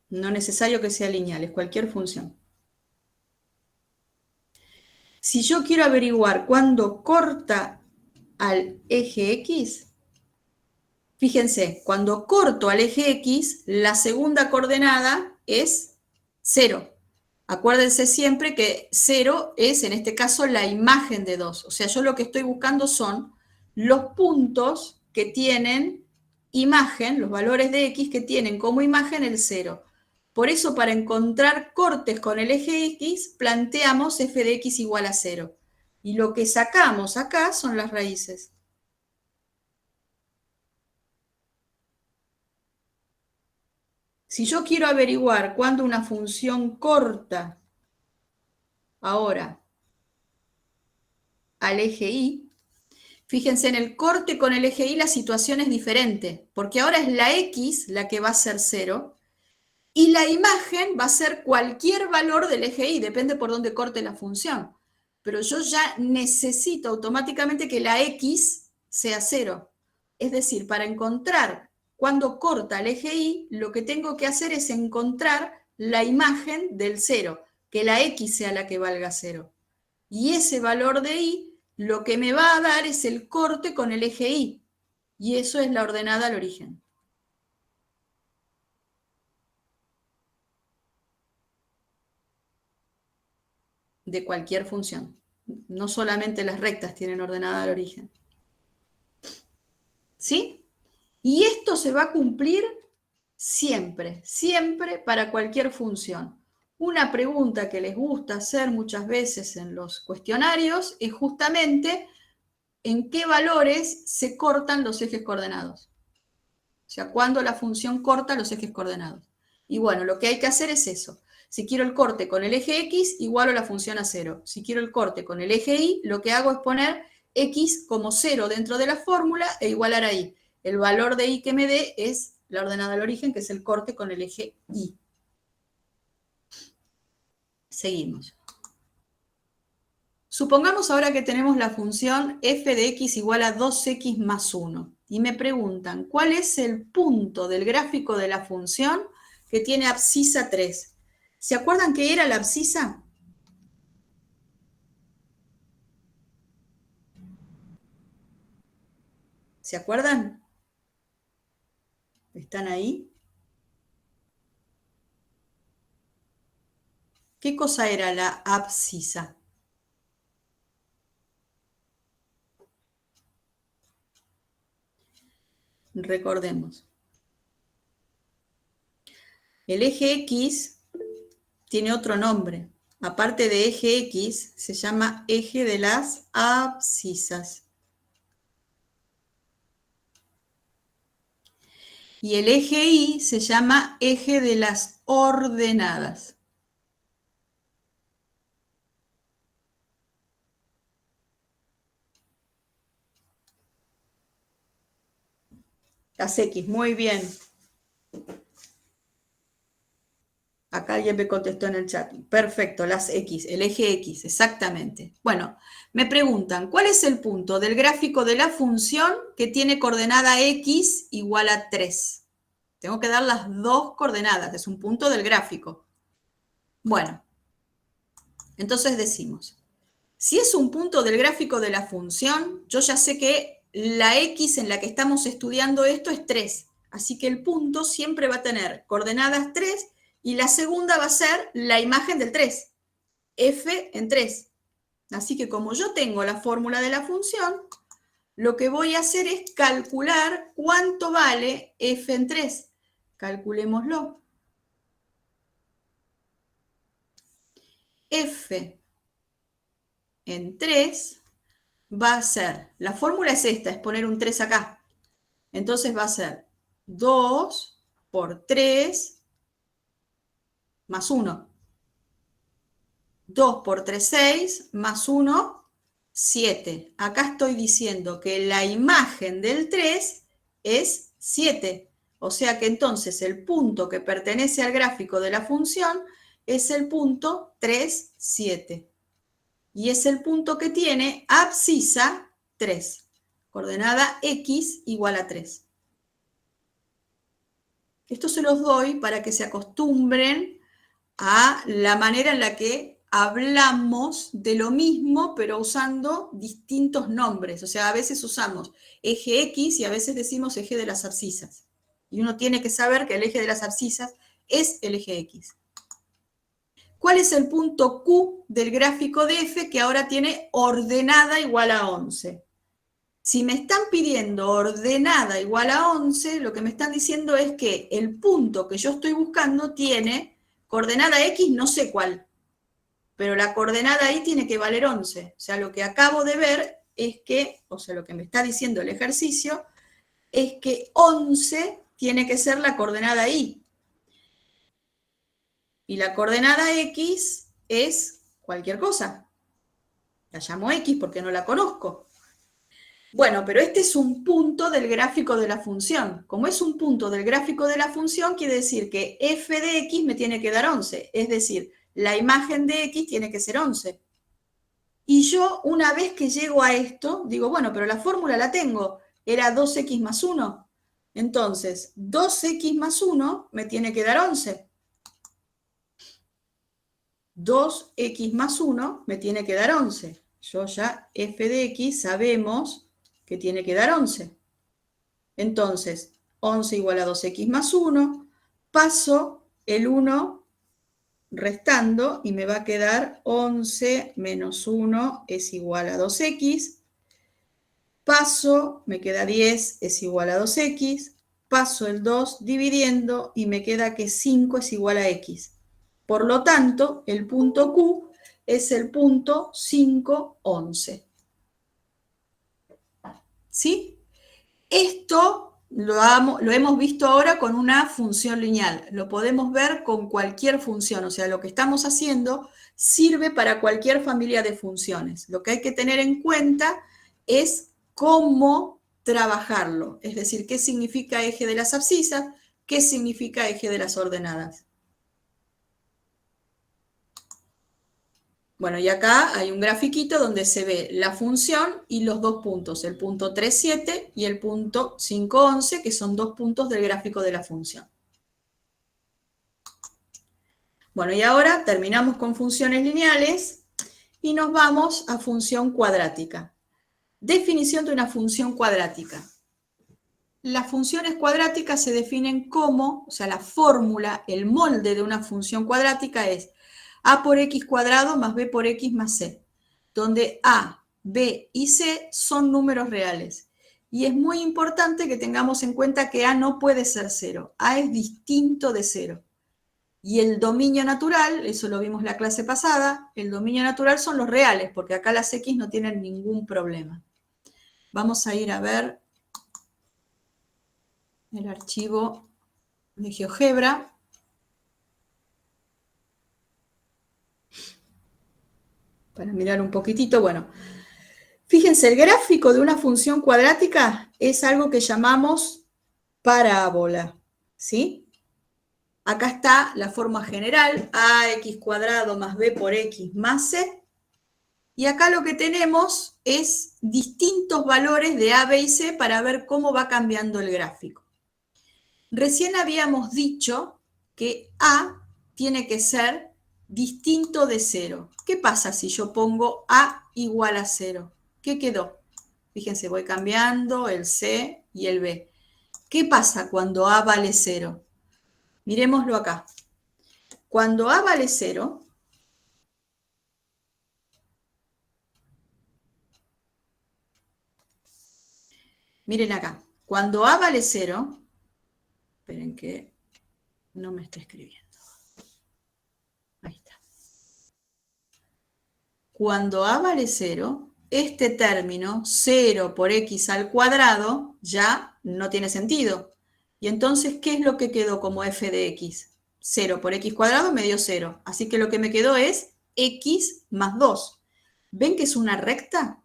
no necesario que sea lineal, es cualquier función. Si yo quiero averiguar cuándo corta al eje x, fíjense, cuando corto al eje x, la segunda coordenada es 0. Acuérdense siempre que 0 es, en este caso, la imagen de 2. O sea, yo lo que estoy buscando son los puntos que tienen imagen, los valores de x que tienen como imagen el 0. Por eso, para encontrar cortes con el eje x, planteamos f de x igual a 0. Y lo que sacamos acá son las raíces. Si yo quiero averiguar cuándo una función corta ahora al eje y, fíjense, en el corte con el eje y la situación es diferente, porque ahora es la x la que va a ser 0 y la imagen va a ser cualquier valor del eje y, depende por dónde corte la función. Pero yo ya necesito automáticamente que la x sea 0. Es decir, para encontrar cuándo corta el eje y, lo que tengo que hacer es encontrar la imagen del 0, que la x sea la que valga 0. Y ese valor de y lo que me va a dar es el corte con el eje y. Y eso es la ordenada al origen. De cualquier función. No solamente las rectas tienen ordenada al origen. ¿Sí? Y esto se va a cumplir Siempre, siempre para cualquier función. Una pregunta que les gusta hacer muchas veces en los cuestionarios es justamente en qué valores se cortan los ejes coordenados. O sea, cuándo la función corta los ejes coordenados. Y bueno, lo que hay que hacer es eso. Si quiero el corte con el eje X, igualo la función a 0. Si quiero el corte con el eje Y, lo que hago es poner X como 0 dentro de la fórmula e igualar a Y. El valor de Y que me dé es la ordenada al origen, que es el corte con el eje Y. Seguimos. Supongamos ahora que tenemos la función f de x igual a 2x más 1. Y me preguntan, ¿cuál es el punto del gráfico de la función que tiene abscisa 3? ¿Se acuerdan qué era la abscisa? ¿Se acuerdan? ¿Están ahí? ¿Qué cosa era la abscisa? Recordemos. El eje X tiene otro nombre. Aparte de eje X, se llama eje de las abscisas. Y el eje Y se llama eje de las ordenadas. Las X, muy bien. Acá alguien me contestó en el chat. Perfecto, las X, el eje X, exactamente. Bueno, me preguntan, ¿cuál es el punto del gráfico de la función que tiene coordenada X igual a 3? Tengo que dar las dos coordenadas, es un punto del gráfico. Bueno, entonces decimos, si es un punto del gráfico de la función, yo ya sé que la X en la que estamos estudiando esto es 3. Así que el punto siempre va a tener coordenadas 3 y la segunda va a ser la imagen del 3, f en 3. Así que como yo tengo la fórmula de la función, lo que voy a hacer es calcular cuánto vale f en 3. Calculémoslo. F en 3 va a ser, la fórmula es esta, es poner un 3 acá. Entonces va a ser 2 por 3 más 1. 2 por 3, 6, más 1, 7. Acá estoy diciendo que la imagen del 3 es 7. O sea que entonces el punto que pertenece al gráfico de la función es el punto 3, 7. Y es el punto que tiene abscisa 3. Coordenada x igual a 3. Esto se los doy para que se acostumbren a la manera en la que hablamos de lo mismo, pero usando distintos nombres. O sea, a veces usamos eje X y a veces decimos eje de las abscisas. Y uno tiene que saber que el eje de las abscisas es el eje X. ¿Cuál es el punto Q del gráfico de f que ahora tiene ordenada igual a 11? Si me están pidiendo ordenada igual a 11, lo que me están diciendo es que el punto que yo estoy buscando tiene coordenada X, no sé cuál, pero la coordenada Y tiene que valer 11. O sea, lo que acabo de ver es que, o sea, lo que me está diciendo el ejercicio, es que 11 tiene que ser la coordenada Y. Y la coordenada X es cualquier cosa. La llamo X porque no la conozco. Bueno, pero este es un punto del gráfico de la función. Como es un punto del gráfico de la función, quiere decir que f de x me tiene que dar 11. Es decir, la imagen de x tiene que ser 11. Y yo, una vez que llego a esto, digo, bueno, pero la fórmula la tengo. Era 2x más 1. Entonces, 2x más 1 me tiene que dar 11. 2x más 1 me tiene que dar 11. Yo ya f de x sabemos que tiene que dar 11. Entonces, 11 igual a 2x más 1, paso el 1 restando y me va a quedar 11 menos 1 es igual a 2x. Paso, me queda 10 es igual a 2x. paso el 2 dividiendo y me queda que 5 es igual a X. Por lo tanto, el punto Q es el punto 5, 11. ¿Sí? Esto lo hemos visto ahora con una función lineal. Lo podemos ver con cualquier función. O sea, lo que estamos haciendo sirve para cualquier familia de funciones. Lo que hay que tener en cuenta es cómo trabajarlo. Es decir, qué significa eje de las abscisas, qué significa eje de las ordenadas. Bueno, y acá hay un grafiquito donde se ve la función y los dos puntos, el punto 3, 7 y el punto 5, 11, que son dos puntos del gráfico de la función. Bueno, y ahora terminamos con funciones lineales y nos vamos a función cuadrática. Definición de una función cuadrática. Las funciones cuadráticas se definen como, o sea, la fórmula, el molde de una función cuadrática es a por x cuadrado más b por x más c, donde a, b y c son números reales. Y es muy importante que tengamos en cuenta que a no puede ser 0, a es distinto de 0. Y el dominio natural, eso lo vimos en la clase pasada, el dominio natural son los reales, porque acá las x no tienen ningún problema. Vamos a ir a ver el archivo de GeoGebra. Para mirar un poquitito, bueno. Fíjense, el gráfico de una función cuadrática es algo que llamamos parábola, ¿sí? Acá está la forma general, ax cuadrado más b por x más c. Y acá lo que tenemos es distintos valores de a, b y c para ver cómo va cambiando el gráfico. Recién habíamos dicho que a tiene que ser distinto de 0. ¿Qué pasa si yo pongo a igual a 0? ¿Qué quedó? Fíjense, voy cambiando el c y el b. ¿Qué pasa cuando a vale 0? Miremoslo acá. Cuando a vale 0, miren acá, cuando a vale 0, esperen que no me está escribiendo. Ahí está. Cuando a vale 0, este término, 0 por x al cuadrado, ya no tiene sentido. Y entonces, ¿qué es lo que quedó como f de x? 0 por x cuadrado me dio 0. Así que lo que me quedó es x más 2. ¿Ven que es una recta?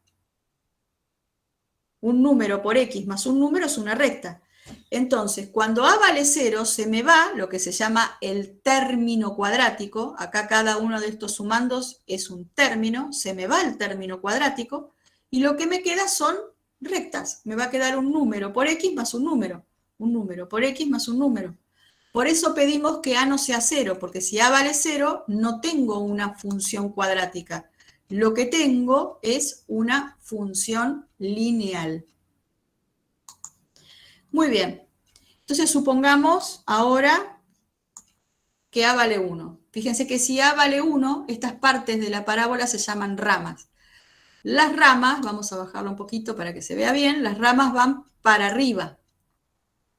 Un número por x más un número es una recta. Entonces, cuando a vale 0, se me va lo que se llama el término cuadrático. Acá cada uno de estos sumandos es un término. Se me va el término cuadrático. Y lo que me queda son rectas. Me va a quedar un número por x más un número. Un número por x más un número. Por eso pedimos que a no sea 0, porque si a vale 0, no tengo una función cuadrática. Lo que tengo es una función lineal. Muy bien. Entonces supongamos ahora que a vale 1. Fíjense que si a vale 1, estas partes de la parábola se llaman ramas. Las ramas, vamos a bajarlo un poquito para que se vea bien, las ramas van para arriba.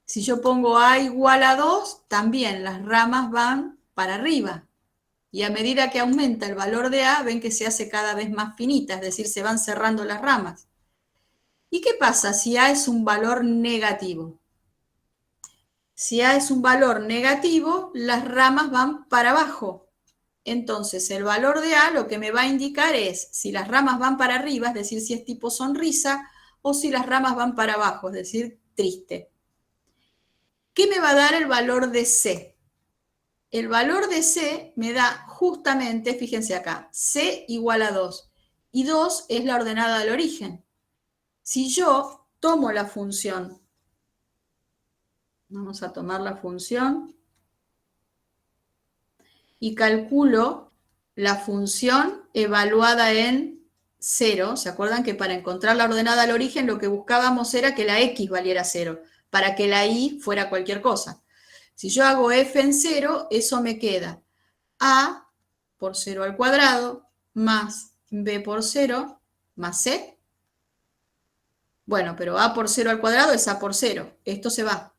Si yo pongo a igual a 2, también las ramas van para arriba. Y a medida que aumenta el valor de a, ven que se hace cada vez más finita, es decir, se van cerrando las ramas. ¿Y qué pasa si a es un valor negativo? Si a es un valor negativo, las ramas van para abajo. Entonces, el valor de a lo que me va a indicar es si las ramas van para arriba, es decir, si es tipo sonrisa, o si las ramas van para abajo, es decir, triste. ¿Qué me va a dar el valor de c? El valor de c me da justamente, fíjense acá, c igual a 2. Y 2 es la ordenada del origen. Si yo tomo la función, vamos a tomar la función, y calculo la función evaluada en 0. ¿Se acuerdan que para encontrar la ordenada al origen lo que buscábamos era que la x valiera 0, para que la y fuera cualquier cosa? Si yo hago f en 0, eso me queda a por 0 al cuadrado más b por 0 más c. Bueno, pero a por 0 al cuadrado es a por 0. Esto se va.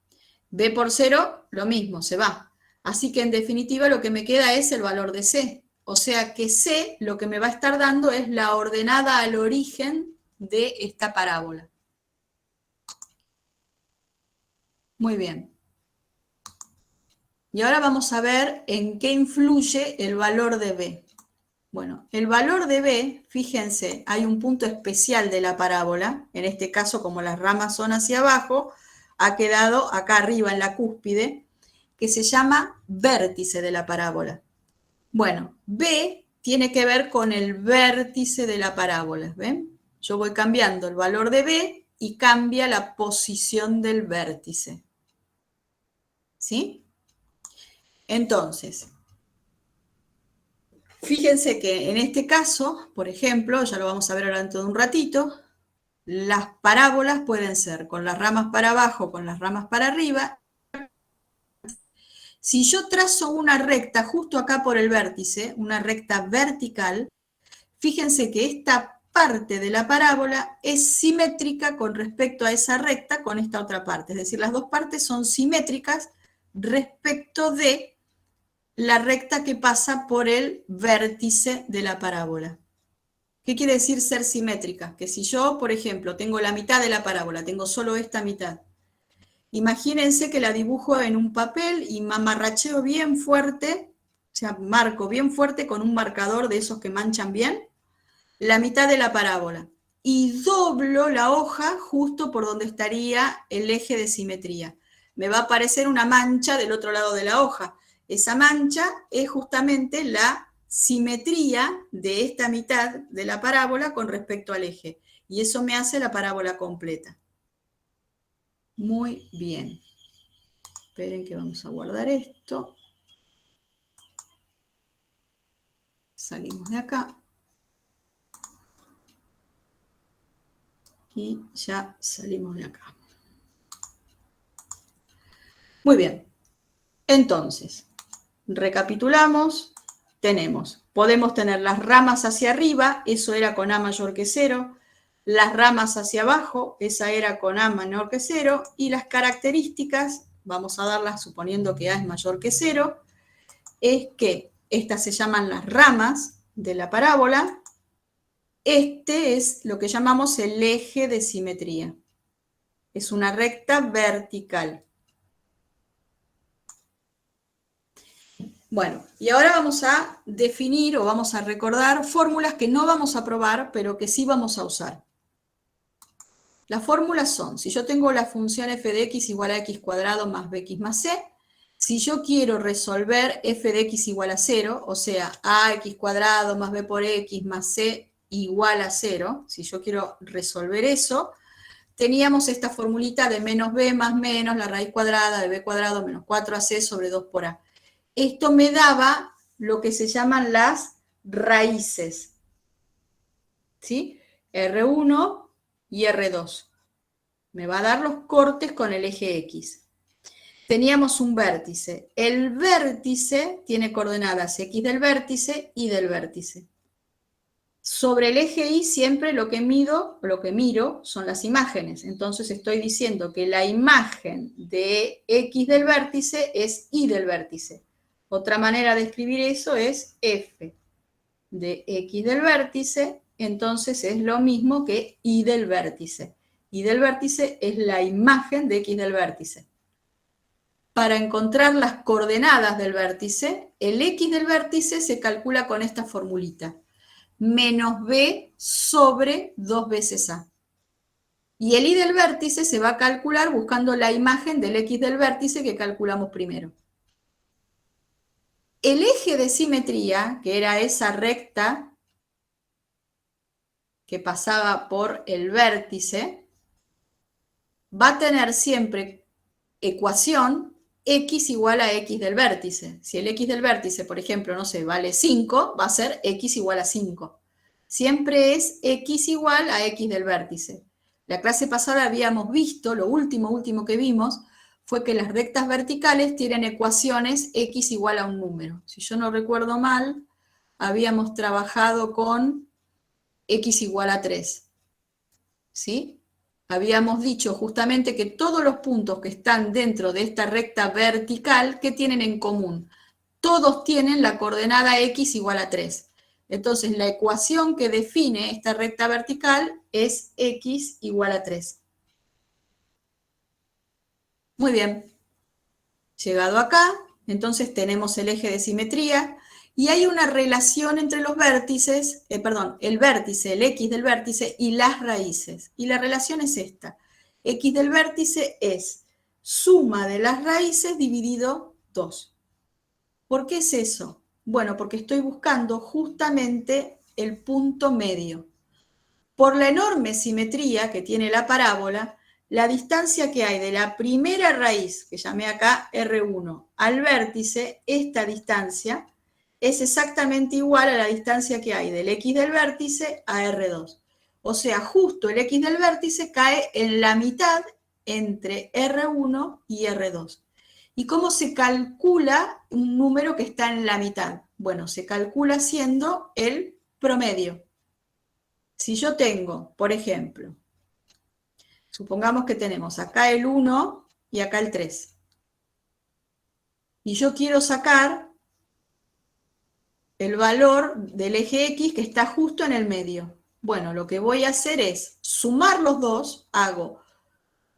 B por 0, lo mismo, se va. Así que en definitiva lo que me queda es el valor de C. O sea que C lo que me va a estar dando es la ordenada al origen de esta parábola. Muy bien. Y ahora vamos a ver en qué influye el valor de B. Bueno, el valor de B, fíjense, hay un punto especial de la parábola, en este caso como las ramas son hacia abajo, ha quedado acá arriba en la cúspide, que se llama vértice de la parábola. Bueno, B tiene que ver con el vértice de la parábola, ¿ven? Yo voy cambiando el valor de B y cambia la posición del vértice. ¿Sí? Entonces, fíjense que en este caso, por ejemplo, ya lo vamos a ver ahora dentro de un ratito, las parábolas pueden ser con las ramas para abajo, con las ramas para arriba. Si yo trazo una recta justo acá por el vértice, una recta vertical, fíjense que esta parte de la parábola es simétrica con respecto a esa recta con esta otra parte. Es decir, las dos partes son simétricas respecto de la recta que pasa por el vértice de la parábola. ¿Qué quiere decir ser simétrica? Que si yo, por ejemplo, tengo la mitad de la parábola, tengo solo esta mitad, imagínense que la dibujo en un papel y mamarracheo bien fuerte, o sea, marco bien fuerte con un marcador de esos que manchan bien, la mitad de la parábola. Y doblo la hoja justo por donde estaría el eje de simetría. Me va a aparecer una mancha del otro lado de la hoja. Esa mancha es justamente la simetría de esta mitad de la parábola con respecto al eje. Y eso me hace la parábola completa. Muy bien. Esperen que vamos a guardar esto. Salimos de acá. Y ya salimos de acá. Muy bien. Entonces, recapitulamos. Podemos tener las ramas hacia arriba, eso era con A mayor que 0. Las ramas hacia abajo, esa era con A menor que 0. Y las características, vamos a darlas suponiendo que A es mayor que 0, es que estas se llaman las ramas de la parábola. Este es lo que llamamos el eje de simetría. Es una recta vertical. Bueno, y ahora vamos a definir o vamos a recordar fórmulas que no vamos a probar, pero que sí vamos a usar. Las fórmulas son, si yo tengo la función f de x igual a x cuadrado más bx más c, si yo quiero resolver f de x igual a 0, o sea, ax cuadrado más b por x más c igual a 0, si yo quiero resolver eso, teníamos esta formulita de menos b más menos la raíz cuadrada de b cuadrado menos 4ac sobre 2 por a. Esto me daba lo que se llaman las raíces, ¿sí? R1 y R2. Me va a dar los cortes con el eje X. Teníamos un vértice. El vértice tiene coordenadas X del vértice y del vértice. Sobre el eje Y siempre lo que miro son las imágenes. Entonces estoy diciendo que la imagen de X del vértice es Y del vértice. Otra manera de escribir eso es f de x del vértice, entonces es lo mismo que y del vértice. Y del vértice es la imagen de x del vértice. Para encontrar las coordenadas del vértice, el x del vértice se calcula con esta formulita. Menos b sobre 2 veces a. Y el y del vértice se va a calcular buscando la imagen del x del vértice que calculamos primero. El eje de simetría, que era esa recta que pasaba por el vértice, va a tener siempre ecuación x igual a x del vértice. Si el x del vértice, por ejemplo, no sé, vale 5, va a ser x igual a 5. Siempre es x igual a x del vértice. La clase pasada habíamos visto, lo último que vimos, fue que las rectas verticales tienen ecuaciones x igual a un número. Si yo no recuerdo mal, habíamos trabajado con x igual a 3. ¿Sí? habíamos dicho justamente que todos los puntos que están dentro de esta recta vertical, ¿qué tienen en común? Todos tienen la coordenada x igual a 3. Entonces, la ecuación que define esta recta vertical es x igual a 3. Muy bien. Llegado acá, entonces tenemos el eje de simetría y hay una relación entre los vértices, el vértice, el x del vértice y las raíces. Y la relación es esta. X del vértice es suma de las raíces dividido 2. ¿Por qué es eso? Bueno, porque estoy buscando justamente el punto medio. Por la enorme simetría que tiene la parábola, la distancia que hay de la primera raíz, que llamé acá R1, al vértice, esta distancia es exactamente igual a la distancia que hay del x del vértice a R2. O sea, justo el x del vértice cae en la mitad entre R1 y R2. ¿Y cómo se calcula un número que está en la mitad? Bueno, se calcula siendo el promedio. Si yo tengo, por ejemplo, supongamos que tenemos acá el 1 y acá el 3. Y yo quiero sacar el valor del eje X que está justo en el medio. Bueno, lo que voy a hacer es sumar los dos, hago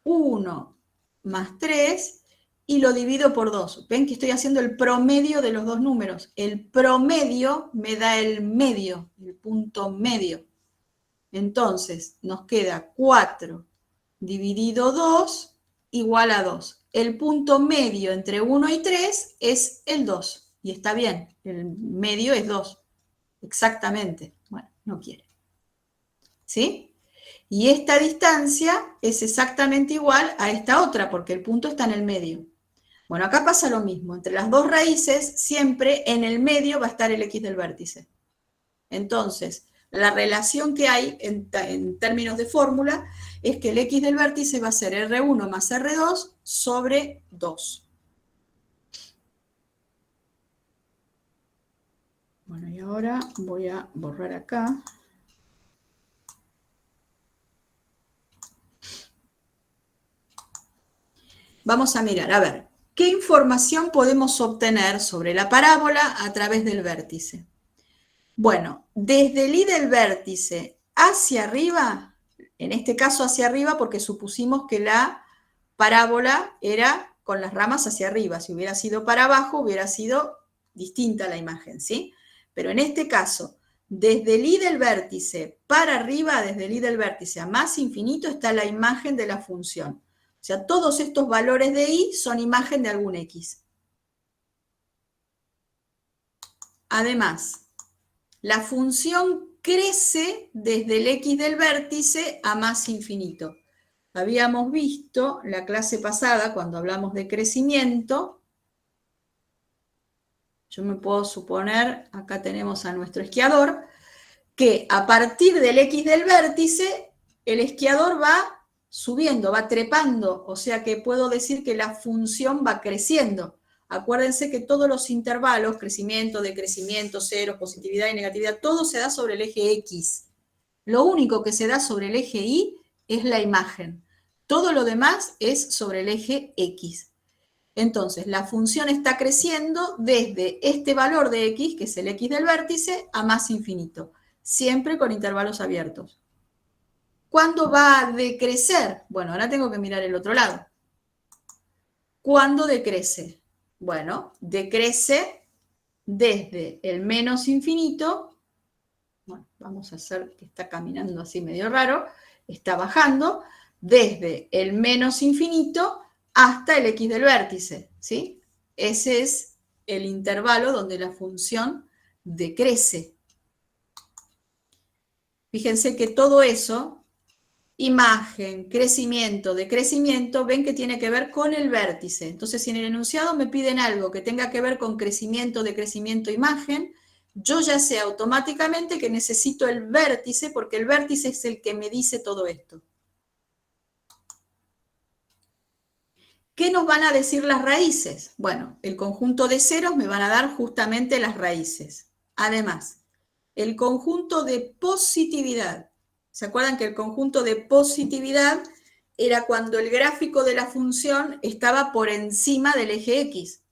1 más 3 y lo divido por 2. Ven que estoy haciendo el promedio de los dos números. El promedio me da el medio, el punto medio. Entonces, nos queda 4 dividido 2 igual a 2. El punto medio entre 1 y 3 es el 2. Y está bien, el medio es 2. Exactamente. Bueno, no quiere. ¿Sí? Y esta distancia es exactamente igual a esta otra, porque el punto está en el medio. Bueno, acá pasa lo mismo. Entre las dos raíces, siempre en el medio va a estar el x del vértice. Entonces, la relación que hay en términos de fórmula es que el x del vértice va a ser R1 más R2 sobre 2. Bueno, y ahora voy a borrar acá. Vamos a mirar, a ver, ¿qué información podemos obtener sobre la parábola a través del vértice? Bueno, desde el I del vértice hacia arriba, en este caso hacia arriba porque supusimos que la parábola era con las ramas hacia arriba. Si hubiera sido para abajo, hubiera sido distinta la imagen, ¿sí? Pero en este caso, desde el I del vértice para arriba, desde el I del vértice a más infinito, está la imagen de la función. O sea, todos estos valores de I son imagen de algún X. Además, la función crece desde el X del vértice a más infinito. Habíamos visto la clase pasada, cuando hablamos de crecimiento, yo me puedo suponer, acá tenemos a nuestro esquiador, que a partir del X del vértice, el esquiador va subiendo, va trepando, o sea que puedo decir que la función va creciendo. Acuérdense que todos los intervalos, crecimiento, decrecimiento, ceros, positividad y negatividad, todo se da sobre el eje X. Lo único que se da sobre el eje Y es la imagen. Todo lo demás es sobre el eje X. Entonces, la función está creciendo desde este valor de X, que es el X del vértice, a más infinito, siempre con intervalos abiertos. ¿Cuándo va a decrecer? Bueno, ahora tengo que mirar el otro lado. ¿Cuándo decrece? Bueno, decrece desde el menos infinito. Bueno, vamos a hacer que está caminando así medio raro. Está bajando desde el menos infinito hasta el X del vértice, ¿sí? Ese es el intervalo donde la función decrece. Fíjense que todo eso, imagen, crecimiento, decrecimiento, ven que tiene que ver con el vértice. Entonces, si en el enunciado me piden algo que tenga que ver con crecimiento, decrecimiento, imagen, yo ya sé automáticamente que necesito el vértice, porque el vértice es el que me dice todo esto. ¿Qué nos van a decir las raíces? Bueno, el conjunto de ceros me van a dar justamente las raíces. Además, el conjunto de positividad. ¿Se acuerdan que el conjunto de positividad era cuando el gráfico de la función estaba por encima del eje X,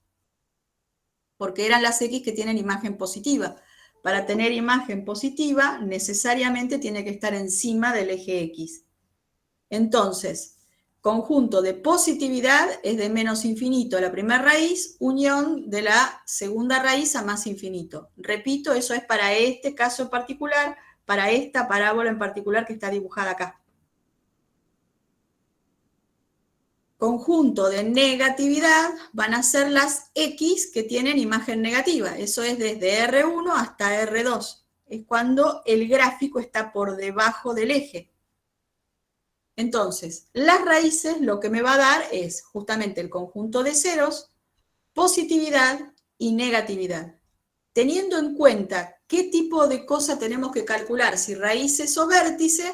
porque eran las X que tienen imagen positiva. Para tener imagen positiva, necesariamente tiene que estar encima del eje X. Entonces, conjunto de positividad es de menos infinito a la primera raíz, unión de la segunda raíz a más infinito. Repito, eso es para este caso en particular, para esta parábola en particular que está dibujada acá. Conjunto de negatividad van a ser las X que tienen imagen negativa. Eso es desde R1 hasta R2. Es cuando el gráfico está por debajo del eje. Entonces, las raíces lo que me va a dar es justamente el conjunto de ceros, positividad y negatividad. Teniendo en cuenta qué tipo de cosa tenemos que calcular, si raíces o vértices,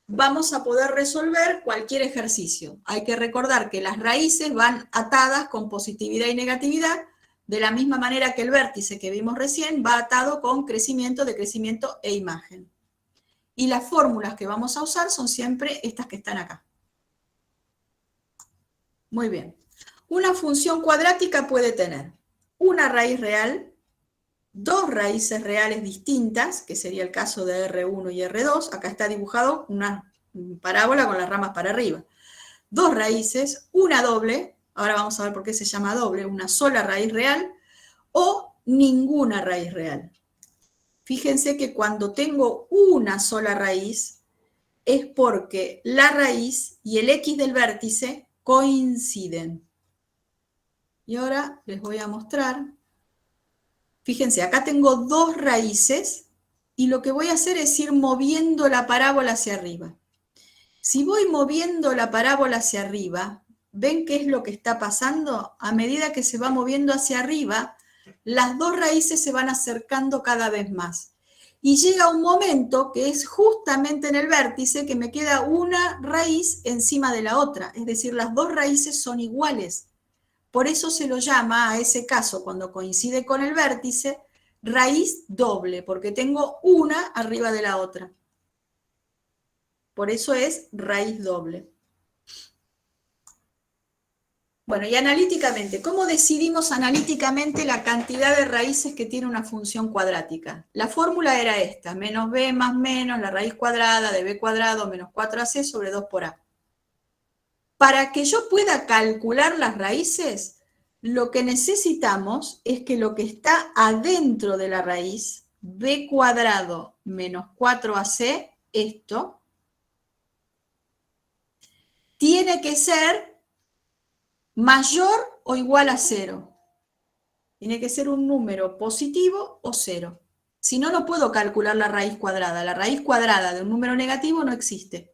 vamos a poder resolver cualquier ejercicio. Hay que recordar que las raíces van atadas con positividad y negatividad, de la misma manera que el vértice que vimos recién va atado con crecimiento, decrecimiento e imagen. Y las fórmulas que vamos a usar son siempre estas que están acá. Muy bien. Una función cuadrática puede tener una raíz real, dos raíces reales distintas, que sería el caso de R1 y R2. Acá está dibujado una parábola con las ramas para arriba. Dos raíces, una doble, ahora vamos a ver por qué se llama doble, una sola raíz real, o ninguna raíz real. Fíjense que cuando tengo una sola raíz, es porque la raíz y el X del vértice coinciden. Y ahora les voy a mostrar. Fíjense, acá tengo dos raíces y lo que voy a hacer es ir moviendo la parábola hacia arriba. Si voy moviendo la parábola hacia arriba, ¿ven qué es lo que está pasando? A medida que se va moviendo hacia arriba, las dos raíces se van acercando cada vez más. Y llega un momento que es justamente en el vértice que me queda una raíz encima de la otra, es decir, las dos raíces son iguales. Por eso se lo llama a ese caso, cuando coincide con el vértice, raíz doble, porque tengo una arriba de la otra. Por eso es raíz doble. Bueno, y analíticamente, ¿cómo decidimos analíticamente la cantidad de raíces que tiene una función cuadrática? La fórmula era esta, menos b más menos la raíz cuadrada de b cuadrado menos 4ac sobre 2 por a. Para que yo pueda calcular las raíces, lo que necesitamos es que lo que está adentro de la raíz, b cuadrado menos 4ac, esto, tiene que ser mayor o igual a 0. Tiene que ser un número positivo o 0. Si no, no puedo calcular la raíz cuadrada. La raíz cuadrada de un número negativo no existe.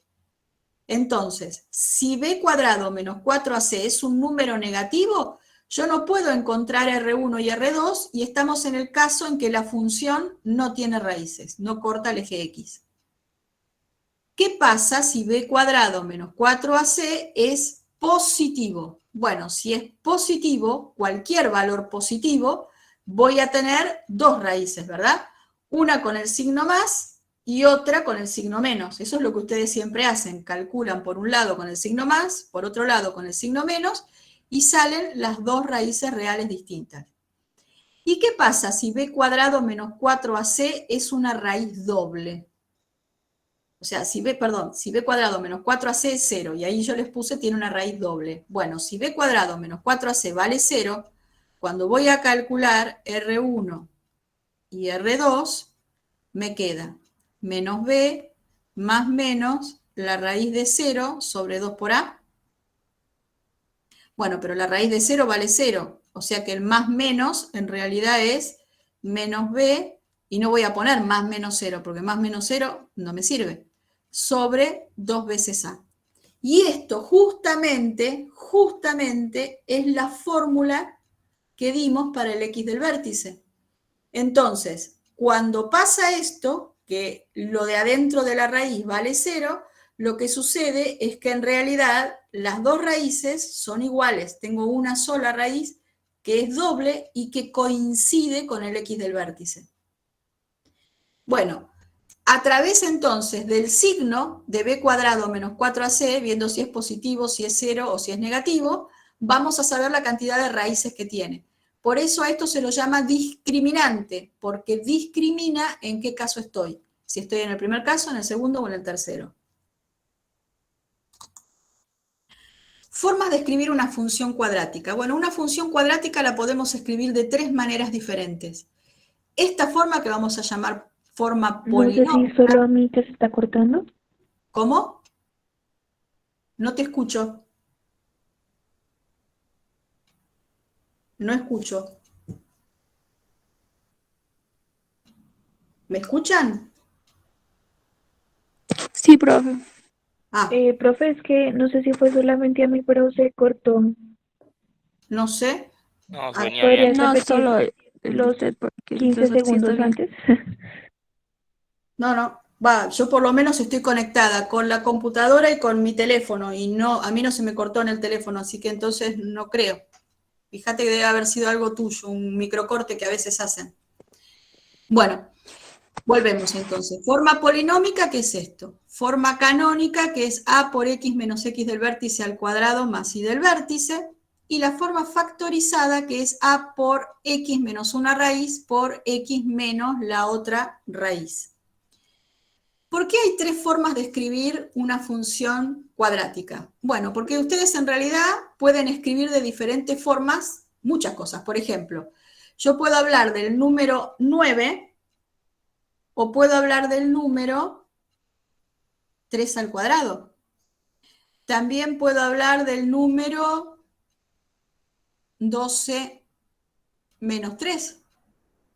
Entonces, si b cuadrado menos 4ac es un número negativo, yo no puedo encontrar R1 y R2 y estamos en el caso en que la función no tiene raíces, no corta el eje X. ¿Qué pasa si b cuadrado menos 4ac es positivo? Bueno, si es positivo, cualquier valor positivo, voy a tener dos raíces, ¿verdad? Una con el signo más y otra con el signo menos. Eso es lo que ustedes siempre hacen. Calculan por un lado con el signo más, por otro lado con el signo menos, y salen las dos raíces reales distintas. ¿Y qué pasa si b cuadrado menos 4ac es una raíz doble? O sea, si b cuadrado menos 4ac es 0, y ahí yo les puse tiene una raíz doble. Bueno, si b cuadrado menos 4ac vale 0, cuando voy a calcular R1 y R2, me queda menos b más menos la raíz de 0 sobre 2 por a. Bueno, pero la raíz de 0 vale 0, o sea que el más menos en realidad es menos b, y no voy a poner más menos 0, porque más menos 0 no me sirve, sobre 2 veces a. Y esto justamente es la fórmula que dimos para el X del vértice. Entonces, cuando pasa esto, que lo de adentro de la raíz vale 0, lo que sucede es que en realidad las dos raíces son iguales. Tengo una sola raíz que es doble y que coincide con el X del vértice. Bueno, A través entonces del signo de b cuadrado menos 4ac, viendo si es positivo, si es 0 o si es negativo, vamos a saber la cantidad de raíces que tiene. Por eso a esto se lo llama discriminante, porque discrimina en qué caso estoy. Si estoy en el primer caso, en el segundo o en el tercero. Formas de escribir una función cuadrática. Bueno, una función cuadrática la podemos escribir de tres maneras diferentes. Esta forma que vamos a llamar forma No sé si polinómica. solo a mí que se está cortando. ¿Cómo? No te escucho. No escucho. ¿Me escuchan? Sí, profe. Ah, Profe, es que no sé si fue solamente a mí, pero se cortó. no sé. No, se Ah, venía bien. ¿Podrías No, repetir solo de los usted, porque el 15 profesor sí está segundos bien. antes? no, no. Va, yo por lo menos estoy conectada con la computadora y con mi teléfono y no, a mí no se me cortó en el teléfono, así que entonces no creo. Fíjate que debe haber sido algo tuyo, un microcorte que a veces hacen. Bueno, volvemos entonces. Forma polinómica, ¿qué es esto? Forma canónica, que es a por x menos x del vértice al cuadrado más y del vértice. Y la forma factorizada, que es a por x menos una raíz por x menos la otra raíz. ¿Por qué hay tres formas de escribir una función cuadrática? Bueno, porque ustedes en realidad pueden escribir de diferentes formas muchas cosas. Por ejemplo, yo puedo hablar del número 9 o puedo hablar del número 3 al cuadrado. También puedo hablar del número 12 menos 3.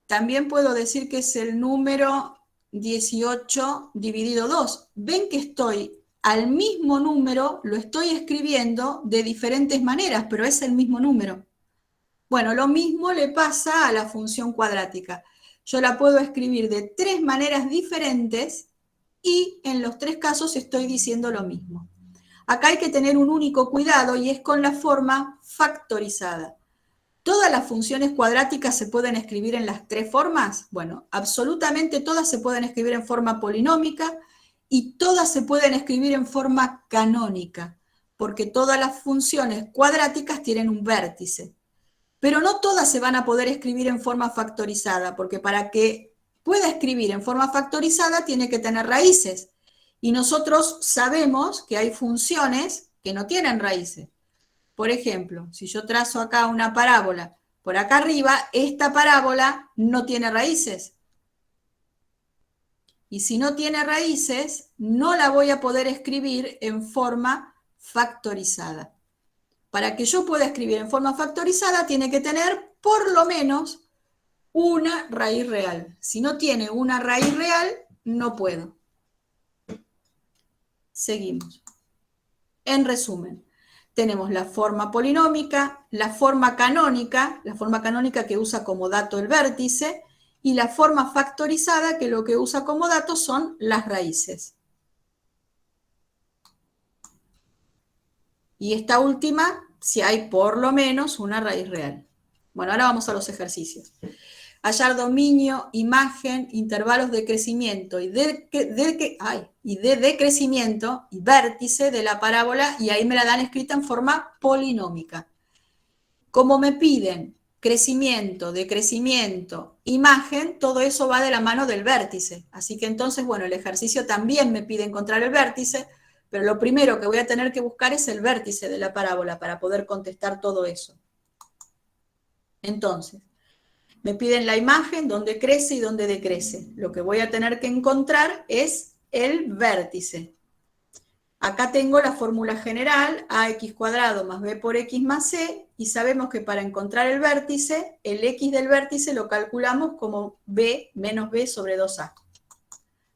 También puedo decir que es el número 18 dividido 2. Ven que estoy al mismo número, lo estoy escribiendo de diferentes maneras, pero es el mismo número. Bueno, lo mismo le pasa a la función cuadrática. Yo la puedo escribir de tres maneras diferentes y en los tres casos estoy diciendo lo mismo. Acá hay que tener un único cuidado y es con la forma factorizada. ¿Todas las funciones cuadráticas se pueden escribir en las tres formas? Bueno, absolutamente todas se pueden escribir en forma polinómica y todas se pueden escribir en forma canónica, porque todas las funciones cuadráticas tienen un vértice. Pero no todas se van a poder escribir en forma factorizada, porque para que pueda escribir en forma factorizada tiene que tener raíces. Y nosotros sabemos que hay funciones que no tienen raíces. Por ejemplo, si yo trazo acá una parábola por acá arriba, esta parábola no tiene raíces. Y si no tiene raíces, no la voy a poder escribir en forma factorizada. Para que yo pueda escribir en forma factorizada, tiene que tener por lo menos una raíz real. Si no tiene una raíz real, no puedo. Seguimos. En resumen, tenemos la forma polinómica, la forma canónica que usa como dato el vértice, y la forma factorizada, que lo que usa como dato son las raíces. Y esta última, si hay por lo menos una raíz real. Bueno, ahora vamos a los ejercicios. Hallar dominio, imagen, intervalos de crecimiento y de decrecimiento y vértice de la parábola, y ahí me la dan escrita en forma polinómica. Como me piden crecimiento, decrecimiento, imagen, todo eso va de la mano del vértice. Así que entonces, bueno, el ejercicio también me pide encontrar el vértice, pero lo primero que voy a tener que buscar es el vértice de la parábola para poder contestar todo eso. Entonces, me piden la imagen, dónde crece y dónde decrece. Lo que voy a tener que encontrar es el vértice. Acá tengo la fórmula general, ax cuadrado más b por x más c, y sabemos que para encontrar el vértice, el x del vértice lo calculamos como b menos b sobre 2a.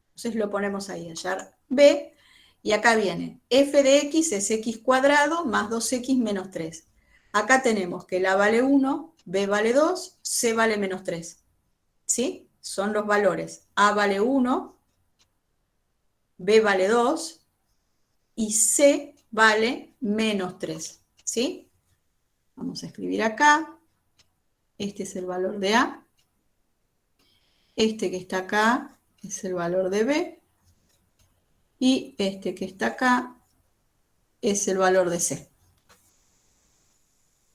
Entonces lo ponemos ahí, hallar b, y acá viene f de x es x cuadrado más 2x menos 3. Acá tenemos que la vale 1, b vale 2, c vale menos 3. ¿Sí? Son los valores. A vale 1, b vale 2 y c vale menos 3. ¿Sí? Vamos a escribir acá. Este es el valor de A. Este que está acá es el valor de B, y este que está acá es el valor de C.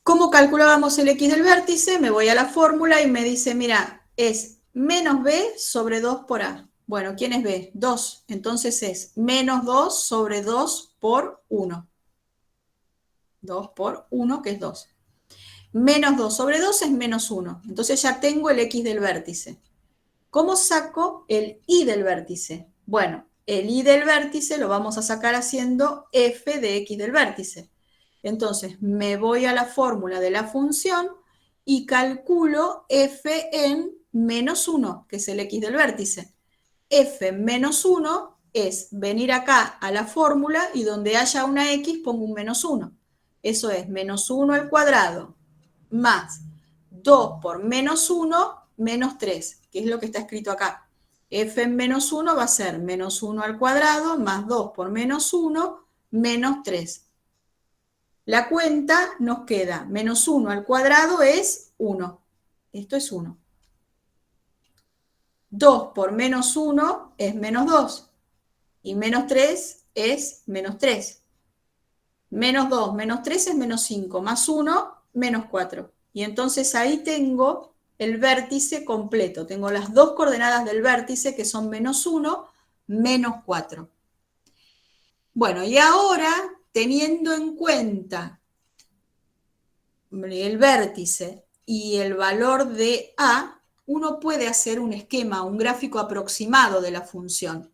¿Cómo calculábamos el X del vértice? Me voy a la fórmula y me dice, mira, es menos B sobre 2 por A. Bueno, ¿quién es B? 2. Entonces es menos 2 sobre 2 por 1. 2 por 1, que es 2. Menos 2 sobre 2 es menos 1. Entonces ya tengo el X del vértice. ¿Cómo saco el Y del vértice? Bueno, el Y del vértice lo vamos a sacar haciendo f de X del vértice. Entonces me voy a la fórmula de la función y calculo f en menos 1, que es el X del vértice. F en menos 1 es venir acá a la fórmula y donde haya una X pongo un menos 1. Eso es menos 1 al cuadrado más 2 por menos 1 menos 3, que es lo que está escrito acá. F en menos 1 va a ser menos 1 al cuadrado más 2 por menos 1 menos 3. La cuenta nos queda menos 1 al cuadrado es 1. Esto es 1. 2 por menos 1 es menos 2. Y menos 3 es menos 3. Menos 2 menos 3 es menos 5. Más 1, menos 4. Y entonces ahí tengo el vértice completo. Tengo las dos coordenadas del vértice, que son menos 1, menos 4. Bueno, y ahora, teniendo en cuenta el vértice y el valor de A, uno puede hacer un esquema, un gráfico aproximado de la función.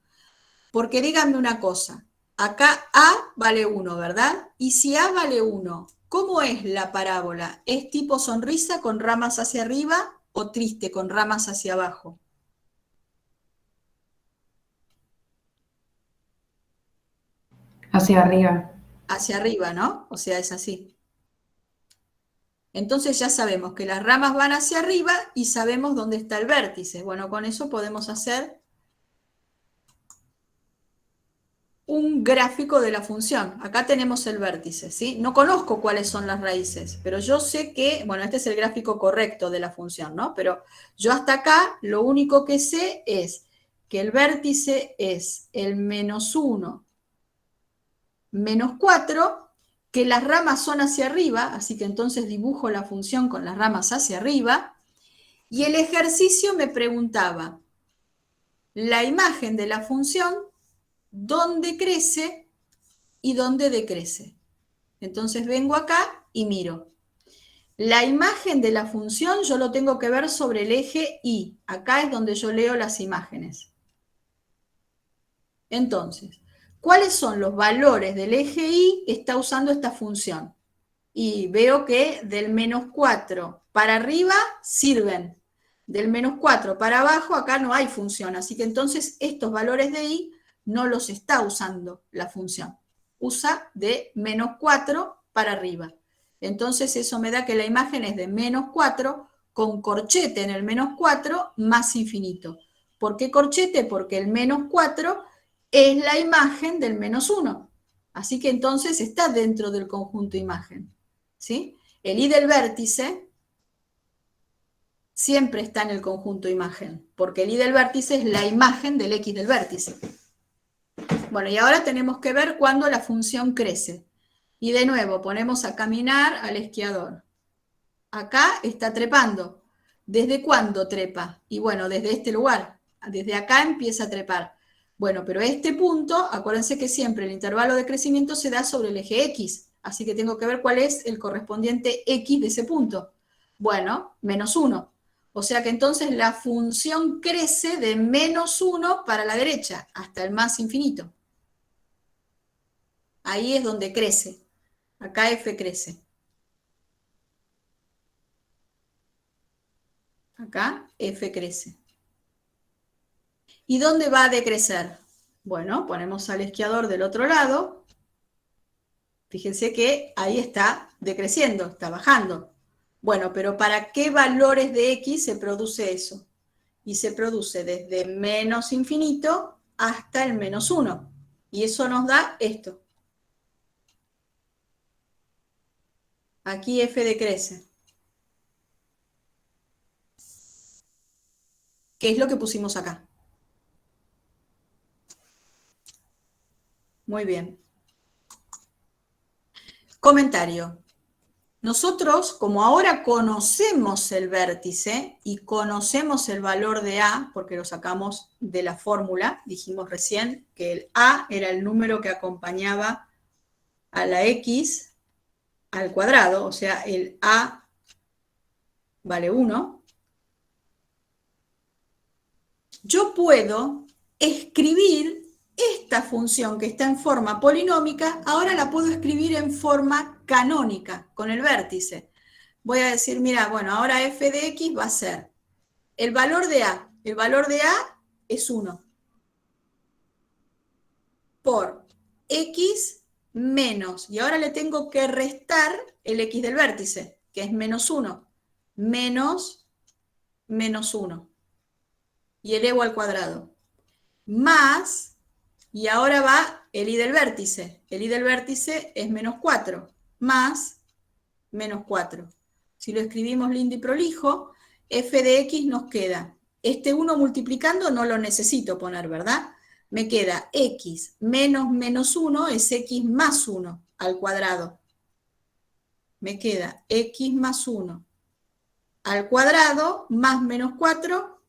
Porque díganme una cosa, acá A vale 1, ¿verdad? Y si A vale 1, ¿cómo es la parábola? ¿Es tipo sonrisa con ramas hacia arriba o triste con ramas hacia abajo? Hacia arriba. Hacia arriba, ¿no? O sea, es así. Entonces ya sabemos que las ramas van hacia arriba y sabemos dónde está el vértice. Bueno, con eso podemos hacer un gráfico de la función. Acá tenemos el vértice, ¿sí? No conozco cuáles son las raíces, pero yo sé que, bueno, este es el gráfico correcto de la función, ¿no? Pero yo hasta acá lo único que sé es que el vértice es el menos 1, menos 4, que las ramas son hacia arriba, así que entonces dibujo la función con las ramas hacia arriba, y el ejercicio me preguntaba la imagen de la función, dónde crece y dónde decrece. Entonces vengo acá y miro. La imagen de la función yo lo tengo que ver sobre el eje Y. Acá es donde yo leo las imágenes. Entonces, ¿cuáles son los valores del eje Y que está usando esta función? Y veo que del menos 4 para arriba sirven. Del menos 4 para abajo acá no hay función. Así que entonces estos valores de Y no los está usando la función. Usa de menos 4 para arriba. Entonces eso me da que la imagen es de menos 4 con corchete en el menos 4 más infinito. ¿Por qué corchete? Porque el menos 4 es la imagen del menos 1. Así que entonces está dentro del conjunto imagen. ¿Sí? El Y del vértice siempre está en el conjunto imagen, porque el Y del vértice es la imagen del X del vértice. Bueno, y ahora tenemos que ver cuándo la función crece. Y de nuevo, ponemos a caminar al esquiador. Acá está trepando. ¿Desde cuándo trepa? Y bueno, desde este lugar. Desde acá empieza a trepar. Bueno, pero este punto, acuérdense que siempre el intervalo de crecimiento se da sobre el eje X. Así que tengo que ver cuál es el correspondiente X de ese punto. Bueno, menos 1. O sea que entonces la función crece de menos 1 para la derecha, hasta el más infinito. Ahí es donde crece. Acá f crece. Acá f crece. ¿Y dónde va a decrecer? Bueno, ponemos al esquiador del otro lado. Fíjense que ahí está decreciendo, está bajando. Bueno, pero ¿para qué valores de x se produce eso? Y se produce desde menos infinito hasta el menos 1. Y eso nos da esto. Aquí f decrece. ¿Qué es lo que pusimos acá? Muy bien. Comentario. Nosotros, como ahora conocemos el vértice y conocemos el valor de A, porque lo sacamos de la fórmula, dijimos recién que el A era el número que acompañaba a la X al cuadrado, o sea, el A vale 1. Yo puedo escribir esta función que está en forma polinómica, ahora la puedo escribir en forma canónica, con el vértice. Voy a decir, mira, bueno, ahora f de x va a ser el valor de A. El valor de A es 1. Por x menos, y ahora le tengo que restar el x del vértice, que es menos 1. Menos 1. Y elevo al cuadrado. Más, y ahora va el y del vértice. El y del vértice es menos 4. Más menos 4. Si lo escribimos lindo y prolijo, f de x nos queda. Este 1 multiplicando no lo necesito poner, ¿verdad? Me queda x menos menos 1 es x más 1 al cuadrado. Me queda x más 1 al cuadrado más menos 4,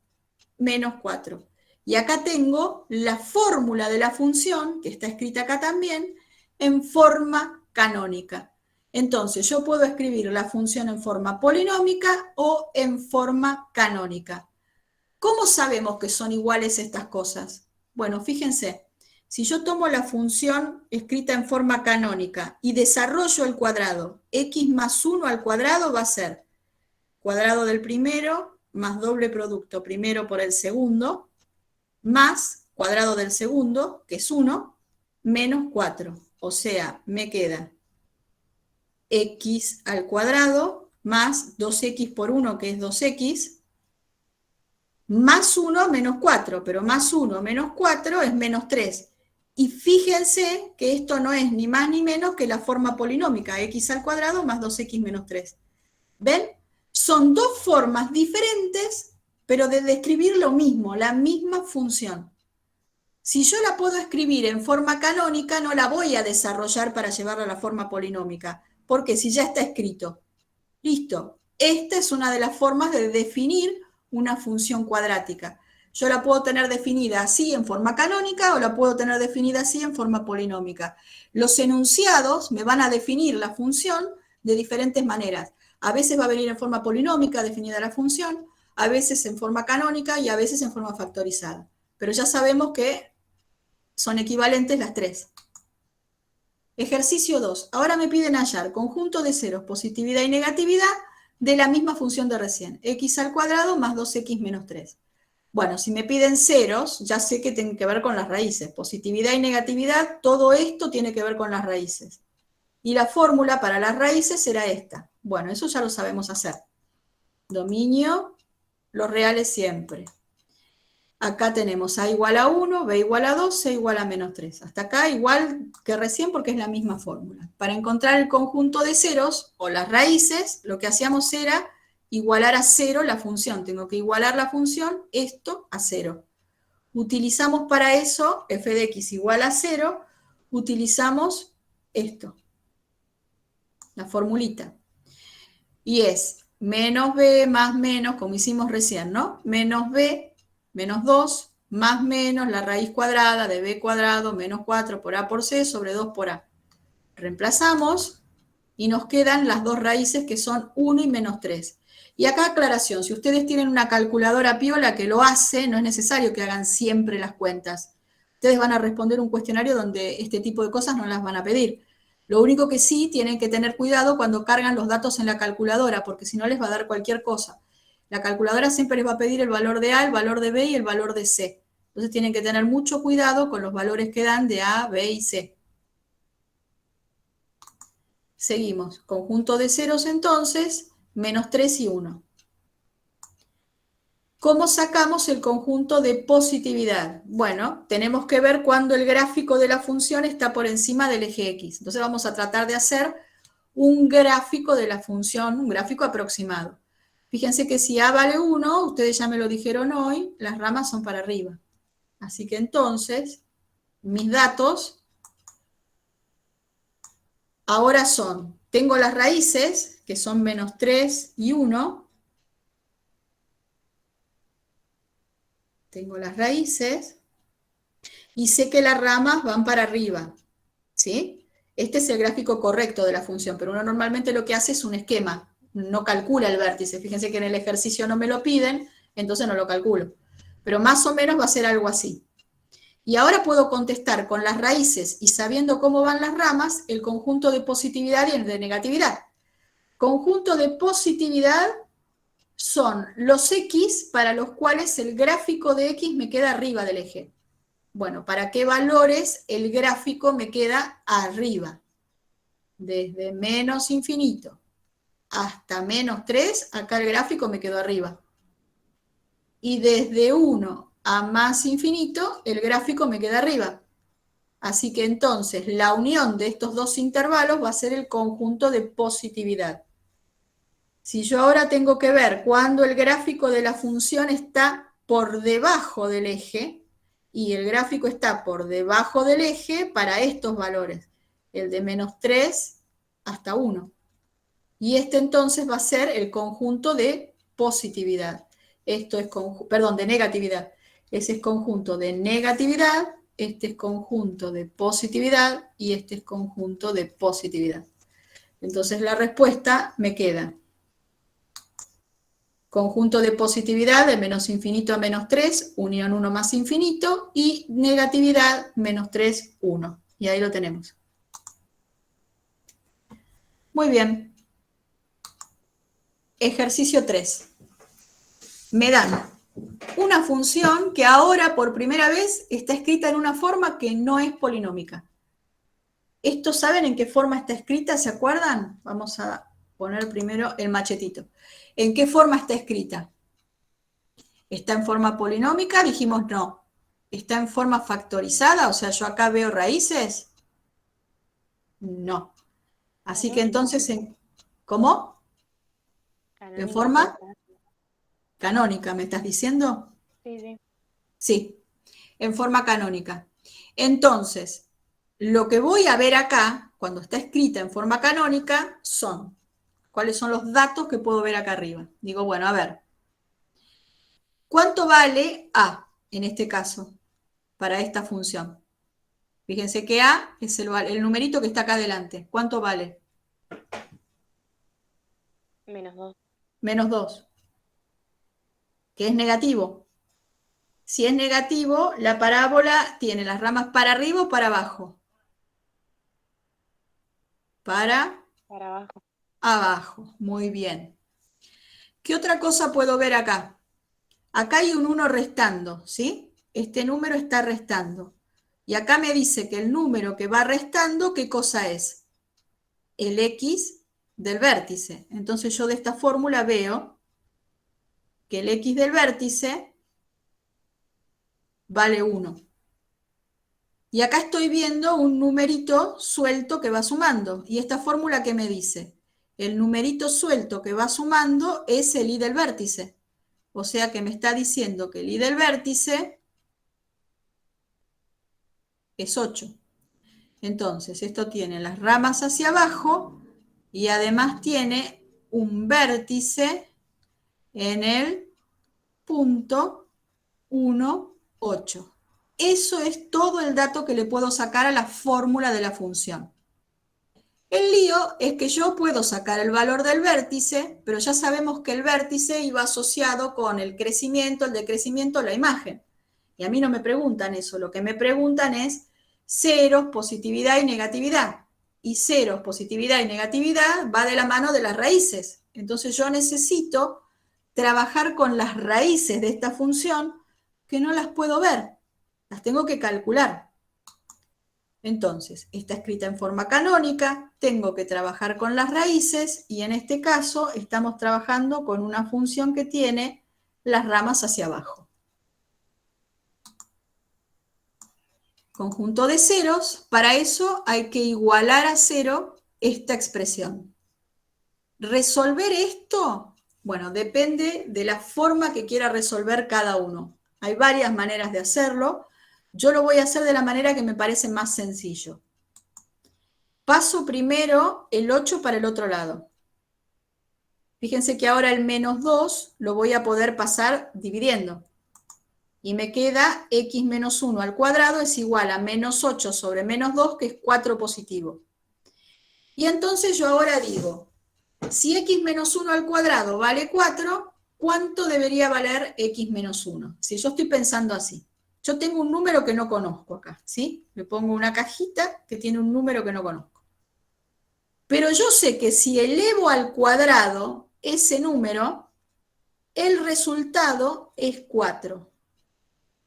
menos 4. Y acá tengo la fórmula de la función, que está escrita acá también, en forma canónica. Entonces, yo puedo escribir la función en forma polinómica o en forma canónica. ¿Cómo sabemos que son iguales estas cosas? Bueno, fíjense, si yo tomo la función escrita en forma canónica y desarrollo el cuadrado, x más 1 al cuadrado va a ser cuadrado del primero más doble producto primero por el segundo, más cuadrado del segundo, que es 1, menos 4. O sea, me queda x al cuadrado más 2x por 1, que es 2x, más 1 menos 4, pero más 1 menos 4 es menos 3. Y fíjense que esto no es ni más ni menos que la forma polinómica, x al cuadrado más 2x menos 3. ¿Ven? Son dos formas diferentes, pero de describir lo mismo, la misma función. Si yo la puedo escribir en forma canónica, no la voy a desarrollar para llevarla a la forma polinómica, porque si ya está escrito. Listo. Esta es una de las formas de definir una función cuadrática. Yo la puedo tener definida así en forma canónica o la puedo tener definida así en forma polinómica. Los enunciados me van a definir la función de diferentes maneras. A veces va a venir en forma polinómica definida la función, a veces en forma canónica y a veces en forma factorizada. Pero ya sabemos que son equivalentes las tres. Ejercicio 2. Ahora me piden hallar conjunto de ceros, positividad y negatividad de la misma función de recién. X al cuadrado más 2x menos 3. Bueno, si me piden ceros, ya sé que tienen que ver con las raíces. Positividad y negatividad, todo esto tiene que ver con las raíces. Y la fórmula para las raíces será esta. Bueno, eso ya lo sabemos hacer. Dominio, los reales siempre. Acá tenemos A igual a 1, B igual a 2, C igual a menos 3. Hasta acá igual que recién porque es la misma fórmula. Para encontrar el conjunto de ceros o las raíces, lo que hacíamos era igualar a 0 la función. Tengo que igualar la función, esto a 0. Utilizamos para eso, f de x igual a 0, utilizamos esto, la formulita. Y es menos b más menos, como hicimos recién, ¿no? Menos b menos 2, más menos la raíz cuadrada de b cuadrado menos 4 por a por c sobre 2 por a. Reemplazamos y nos quedan las dos raíces que son 1 y menos 3. Y acá aclaración, si ustedes tienen una calculadora piola que lo hace, no es necesario que hagan siempre las cuentas. Ustedes van a responder un cuestionario donde este tipo de cosas no las van a pedir. Lo único que sí tienen que tener cuidado cuando cargan los datos en la calculadora, porque si no les va a dar cualquier cosa. La calculadora siempre les va a pedir el valor de A, el valor de B y el valor de C. Entonces tienen que tener mucho cuidado con los valores que dan de A, B y C. Seguimos. Conjunto de ceros entonces, menos 3 y 1. ¿Cómo sacamos el conjunto de positividad? Bueno, tenemos que ver cuando el gráfico de la función está por encima del eje X. Entonces vamos a tratar de hacer un gráfico de la función, un gráfico aproximado. Fíjense que si A vale 1, ustedes ya me lo dijeron hoy, las ramas son para arriba. Así que entonces, mis datos ahora tengo las raíces, que son menos 3 y 1. Tengo las raíces y sé que las ramas van para arriba, ¿sí? Este es el gráfico correcto de la función, pero uno normalmente lo que hace es un esquema, no calcula el vértice. Fíjense que en el ejercicio no me lo piden, entonces no lo calculo. Pero más o menos va a ser algo así. Y ahora puedo contestar con las raíces y sabiendo cómo van las ramas, el conjunto de positividad y el de negatividad. Conjunto de positividad son los X para los cuales el gráfico de X me queda arriba del eje. Bueno, ¿para qué valores el gráfico me queda arriba? Desde menos infinito hasta menos 3, acá el gráfico me quedó arriba. Y desde 1 a más infinito, el gráfico me queda arriba. Así que entonces la unión de estos dos intervalos va a ser el conjunto de positividad. Si yo ahora tengo que ver cuándo el gráfico de la función está por debajo del eje, y el gráfico está por debajo del eje para estos valores, el de menos 3 hasta 1. Y este entonces va a ser el conjunto de positividad. Esto es, de negatividad. Ese es conjunto de negatividad, este es conjunto de positividad y este es conjunto de positividad. Entonces la respuesta me queda conjunto de positividad de menos infinito a menos 3, unión 1 más infinito, y negatividad menos 3, 1. Y ahí lo tenemos. Muy bien. Ejercicio 3. Me dan una función que ahora por primera vez está escrita en una forma que no es polinómica. ¿Esto saben en qué forma está escrita? ¿Se acuerdan? Vamos a poner primero el machetito. ¿En qué forma está escrita? ¿Está en forma polinómica? Dijimos no. ¿Está en forma factorizada? O sea, yo acá veo raíces. No. Así que entonces, ¿cómo? Canónica. ¿En forma? Canónica, ¿me estás diciendo? Sí. Sí, en forma canónica. Entonces, lo que voy a ver acá, cuando está escrita en forma canónica, son, ¿cuáles son los datos que puedo ver acá arriba? Digo, bueno, a ver, ¿cuánto vale A en este caso para esta función? Fíjense que A es el numerito que está acá adelante. ¿Cuánto vale? Menos 2. Menos 2, que es negativo. Si es negativo, la parábola tiene las ramas para arriba o para abajo. Para Abajo. abajo, muy bien. ¿Qué otra cosa puedo ver acá? Acá hay un 1 restando, ¿sí? Este número está restando. Y acá me dice que el número que va restando, ¿qué cosa es? El X del vértice. Entonces yo de esta fórmula veo que el X del vértice vale 1. Y acá estoy viendo un numerito suelto que va sumando. ¿Y esta fórmula qué me dice? El numerito suelto que va sumando es el I del vértice. O sea que me está diciendo que el I del vértice es 8. Entonces, esto tiene las ramas hacia abajo y además tiene un vértice en el punto 1, 8. Eso es todo el dato que le puedo sacar a la fórmula de la función. El lío es que yo puedo sacar el valor del vértice, pero ya sabemos que el vértice iba asociado con el crecimiento, el decrecimiento, la imagen. Y a mí no me preguntan eso, lo que me preguntan es ceros, positividad y negatividad. Y ceros, positividad y negatividad va de la mano de las raíces. Entonces yo necesito trabajar con las raíces de esta función que no las puedo ver, las tengo que calcular. Entonces, está escrita en forma canónica, tengo que trabajar con las raíces y en este caso estamos trabajando con una función que tiene las ramas hacia abajo. Conjunto de ceros, para eso hay que igualar a 0 esta expresión. ¿Resolver esto? Bueno, depende de la forma que quiera resolver cada uno. Hay varias maneras de hacerlo. Yo lo voy a hacer de la manera que me parece más sencillo. paso primero el 8 para el otro lado. Fíjense que ahora el menos 2 lo voy a poder pasar dividiendo. Y me queda x menos 1 al cuadrado es igual a menos 8 sobre menos 2, que es 4 positivo. Y entonces yo ahora digo, si x menos 1 al cuadrado vale 4, ¿cuánto debería valer x menos 1? Si yo estoy pensando así. Yo tengo un número que no conozco acá, ¿sí? Le pongo una cajita que tiene un número que no conozco. Pero yo sé que si elevo al cuadrado ese número, el resultado es 4.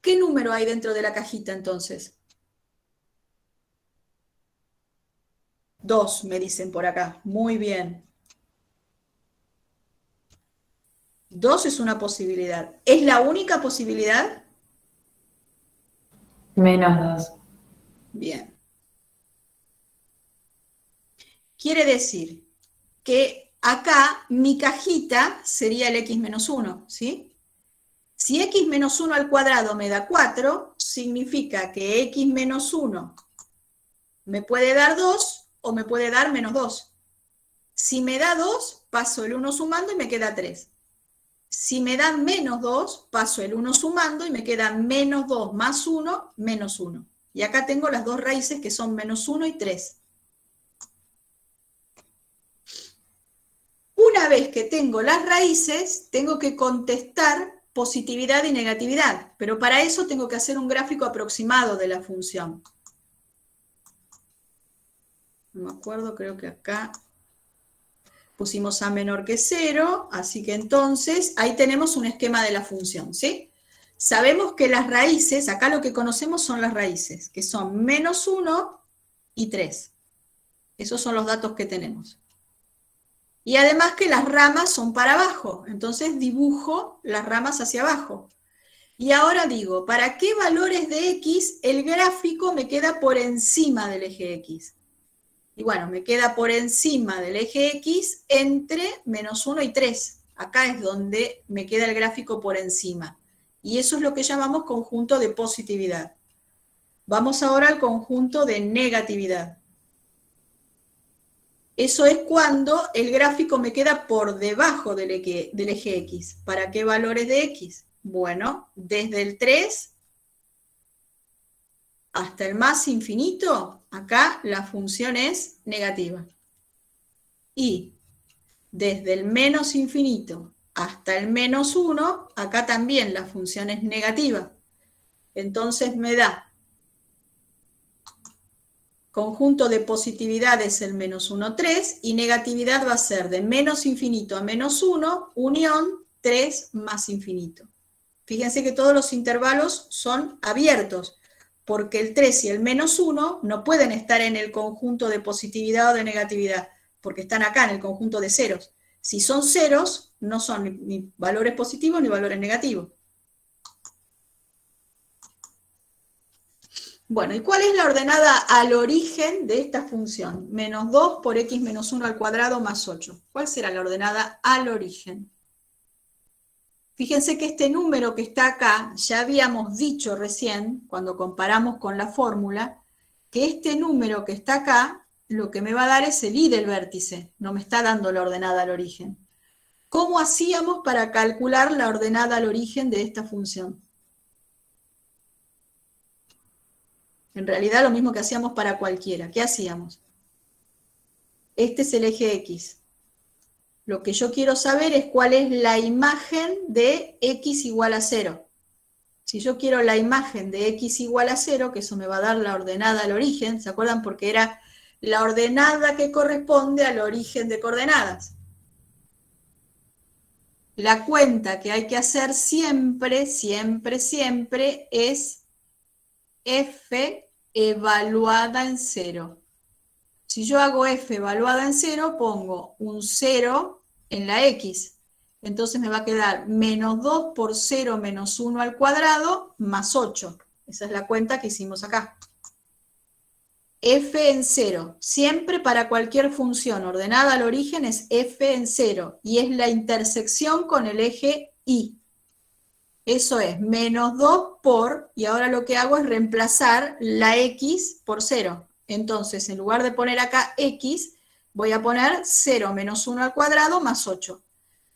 ¿Qué número hay dentro de la cajita entonces? 2, me dicen por acá. Muy bien. 2 es una posibilidad. ¿Es la única posibilidad? Menos 2. Bien. Quiere decir que acá mi cajita sería el x menos 1, ¿sí? Si x menos 1 al cuadrado me da 4, significa que x menos 1 me puede dar 2 o me puede dar menos 2. Si me da 2, paso el 1 sumando y me queda 3. Si me da menos 2, paso el 1 sumando y me queda menos 2 más 1, menos 1. Y acá tengo las dos raíces que son menos 1 y 3. Una vez que tengo las raíces, tengo que contestar positividad y negatividad, pero para eso tengo que hacer un gráfico aproximado de la función. No me acuerdo, creo que acá pusimos a menor que 0, así que entonces ahí tenemos un esquema de la función, ¿sí? Sabemos que las raíces, acá lo que conocemos son las raíces, que son menos 1 y 3. Esos son los datos que tenemos. Y además que las ramas son para abajo, entonces dibujo las ramas hacia abajo. Y ahora digo, ¿para qué valores de x el gráfico me queda por encima del eje x? Y bueno, me queda por encima del eje x entre menos 1 y 3. Acá es donde me queda el gráfico por encima. Y eso es lo que llamamos conjunto de positividad. Vamos ahora al conjunto de negatividad. Eso es cuando el gráfico me queda por debajo del eje x. ¿Para qué valores de x? Bueno, desde el 3 hasta el más infinito, acá la función es negativa. Y desde el menos infinito hasta el menos 1, acá también la función es negativa. Entonces me da conjunto de positividad es el menos 1, 3, y negatividad va a ser de menos infinito a menos 1, unión 3 más infinito. Fíjense que todos los intervalos son abiertos, porque el 3 y el menos 1 no pueden estar en el conjunto de positividad o de negatividad, porque están acá en el conjunto de ceros. Si son ceros, no son ni valores positivos ni valores negativos. Bueno, ¿y cuál es la ordenada al origen de esta función? Menos 2 por x menos 1 al cuadrado más 8. ¿Cuál será la ordenada al origen? Fíjense que este número que está acá, ya habíamos dicho recién, cuando comparamos con la fórmula, que este número que está acá, lo que me va a dar es el i del vértice, no me está dando la ordenada al origen. ¿Cómo hacíamos para calcular la ordenada al origen de esta función? En realidad lo mismo que hacíamos para cualquiera. ¿Qué hacíamos? Este es el eje X. Lo que yo quiero saber es cuál es la imagen de X igual a 0. Si yo quiero la imagen de X igual a 0, que eso me va a dar la ordenada al origen, ¿se acuerdan? Porque era la ordenada que corresponde al origen de coordenadas. La cuenta que hay que hacer siempre, siempre, siempre es f evaluada en 0. Si yo hago f evaluada en 0, pongo un 0 en la x. Entonces me va a quedar menos 2 por 0 menos 1 al cuadrado más 8. Esa es la cuenta que hicimos acá. F en 0. Siempre para cualquier función ordenada al origen es f en 0. Y es la intersección con el eje y. Eso es menos 2 por, y ahora lo que hago es reemplazar la x por 0. Entonces, en lugar de poner acá x, voy a poner 0 menos 1 al cuadrado más 8.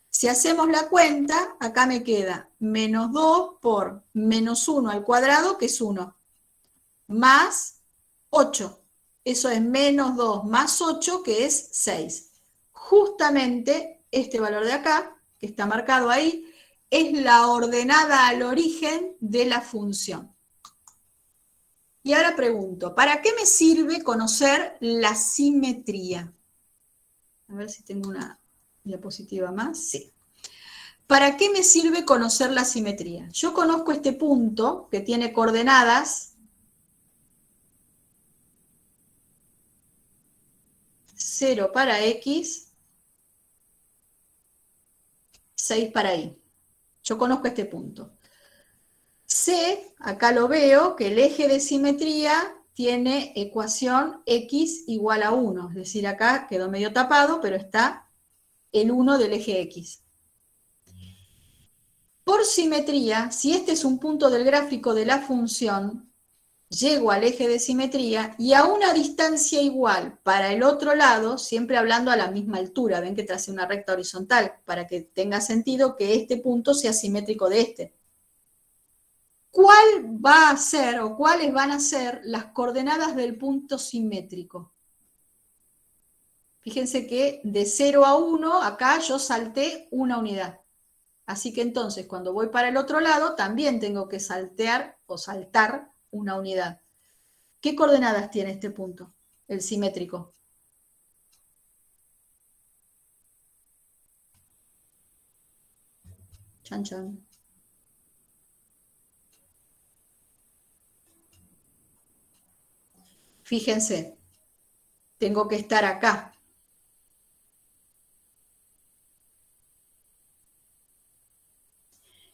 Si hacemos la cuenta, acá me queda menos 2 por menos 1 al cuadrado, que es 1, más 8. Eso es menos 2 más 8, que es 6. Justamente este valor de acá, que está marcado ahí, es la ordenada al origen de la función. Y ahora pregunto, ¿para qué me sirve conocer la simetría? A ver si tengo una diapositiva más. Sí. ¿Para qué me sirve conocer la simetría? Yo conozco este punto que tiene coordenadas 0 para x, 6 para y. Yo conozco este punto. Sé, acá lo veo, que el eje de simetría tiene ecuación x igual a 1. Es decir, acá quedó medio tapado, pero está el 1 del eje x. Por simetría, si este es un punto del gráfico de la función, llego al eje de simetría y a una distancia igual para el otro lado, siempre hablando a la misma altura, ven que trace una recta horizontal, para que tenga sentido que este punto sea simétrico de este. ¿Cuál va a ser o cuáles van a ser las coordenadas del punto simétrico? Fíjense que de 0 a 1, acá yo salté una unidad. Así que entonces, cuando voy para el otro lado, también tengo que saltear o saltar una unidad. ¿Qué coordenadas tiene este punto? El simétrico. Chan, chan. Fíjense, tengo que estar acá.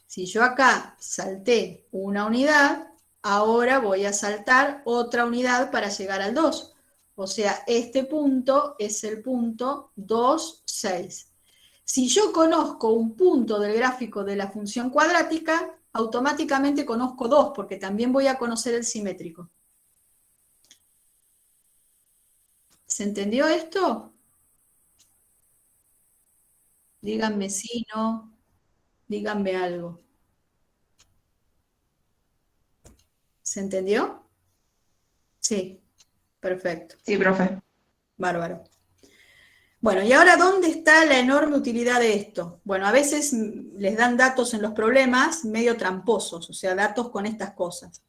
Si yo acá salté una unidad, ahora voy a saltar otra unidad para llegar al 2. O sea, este punto es el punto 2, 6. Si yo conozco un punto del gráfico de la función cuadrática, automáticamente conozco 2, porque también voy a conocer el simétrico. ¿Se entendió esto? Díganme sí, no, díganme algo. ¿Se entendió? Sí, perfecto. Sí, profe. Bárbaro. Bueno, y ahora, ¿dónde está la enorme utilidad de esto? Bueno, a veces les dan datos en los problemas medio tramposos, o sea, datos con estas cosas.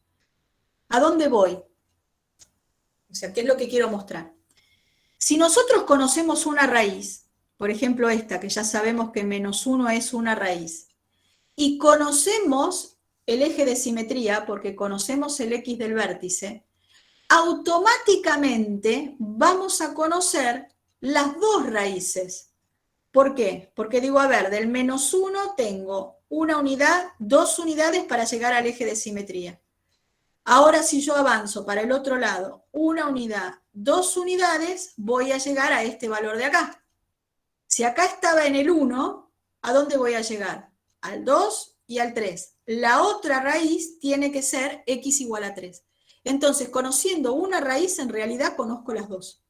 ¿A dónde voy? O sea, ¿qué es lo que quiero mostrar? Si nosotros conocemos una raíz, por ejemplo esta, que ya sabemos que menos 1 es una raíz, y conocemos el eje de simetría, porque conocemos el x del vértice, automáticamente vamos a conocer las dos raíces. ¿Por qué? Porque digo, a ver, del menos 1 tengo una unidad, 2 unidades para llegar al eje de simetría. Ahora si yo avanzo para el otro lado, una unidad, 2 unidades, voy a llegar a este valor de acá. Si acá estaba en el 1, ¿a dónde voy a llegar? Al 2 y al 3. La otra raíz tiene que ser x igual a 3. Entonces, conociendo una raíz, en realidad conozco las dos.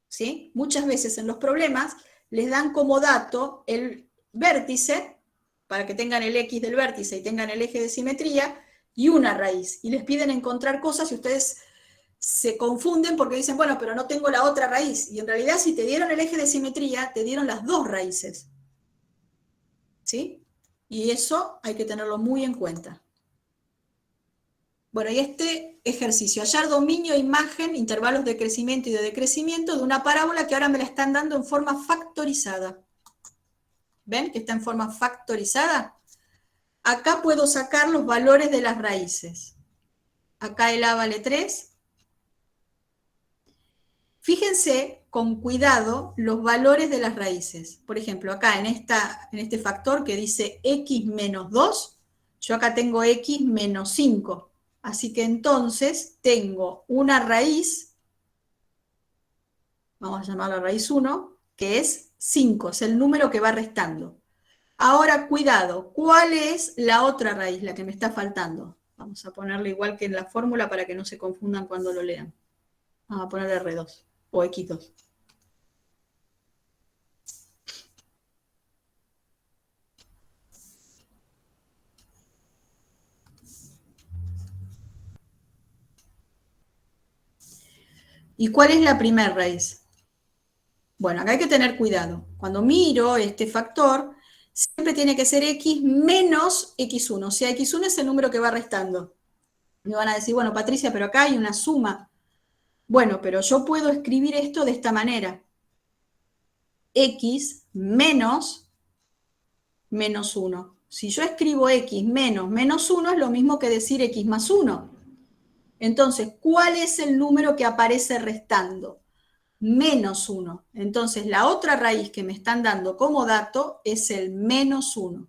¿Sí? Muchas veces en los problemas les dan como dato el vértice, para que tengan el x del vértice y tengan el eje de simetría, y una raíz. Y les piden encontrar cosas y ustedes se confunden porque dicen, bueno, pero no tengo la otra raíz. Y en realidad, si te dieron el eje de simetría, te dieron las dos raíces. ¿Sí? Y eso hay que tenerlo muy en cuenta. Bueno, y este ejercicio, hallar dominio, imagen, intervalos de crecimiento y de decrecimiento de una parábola que ahora me la están dando en forma factorizada. ¿Ven que está en forma factorizada? Acá puedo sacar los valores de las raíces. Acá el A vale 3. Fíjense con cuidado los valores de las raíces. Por ejemplo, acá en este factor que dice x menos 2, yo acá tengo x menos 5. Así que entonces tengo una raíz, vamos a llamarla raíz 1, que es 5, es el número que va restando. Ahora, cuidado, ¿cuál es la otra raíz, la que me está faltando? Vamos a ponerle igual que en la fórmula para que no se confundan cuando lo lean. Vamos a poner R2 o X2. ¿Y cuál es la primera raíz? Bueno, acá hay que tener cuidado. Cuando miro este factor, siempre tiene que ser x menos x1. O sea, x1 es el número que va restando. Me van a decir, bueno, Patricia, pero acá hay una suma. Bueno, pero yo puedo escribir esto de esta manera. X menos 1. Si yo escribo x menos 1 es lo mismo que decir x más 1. Entonces, ¿cuál es el número que aparece restando? Menos 1. Entonces, la otra raíz que me están dando como dato es el menos 1.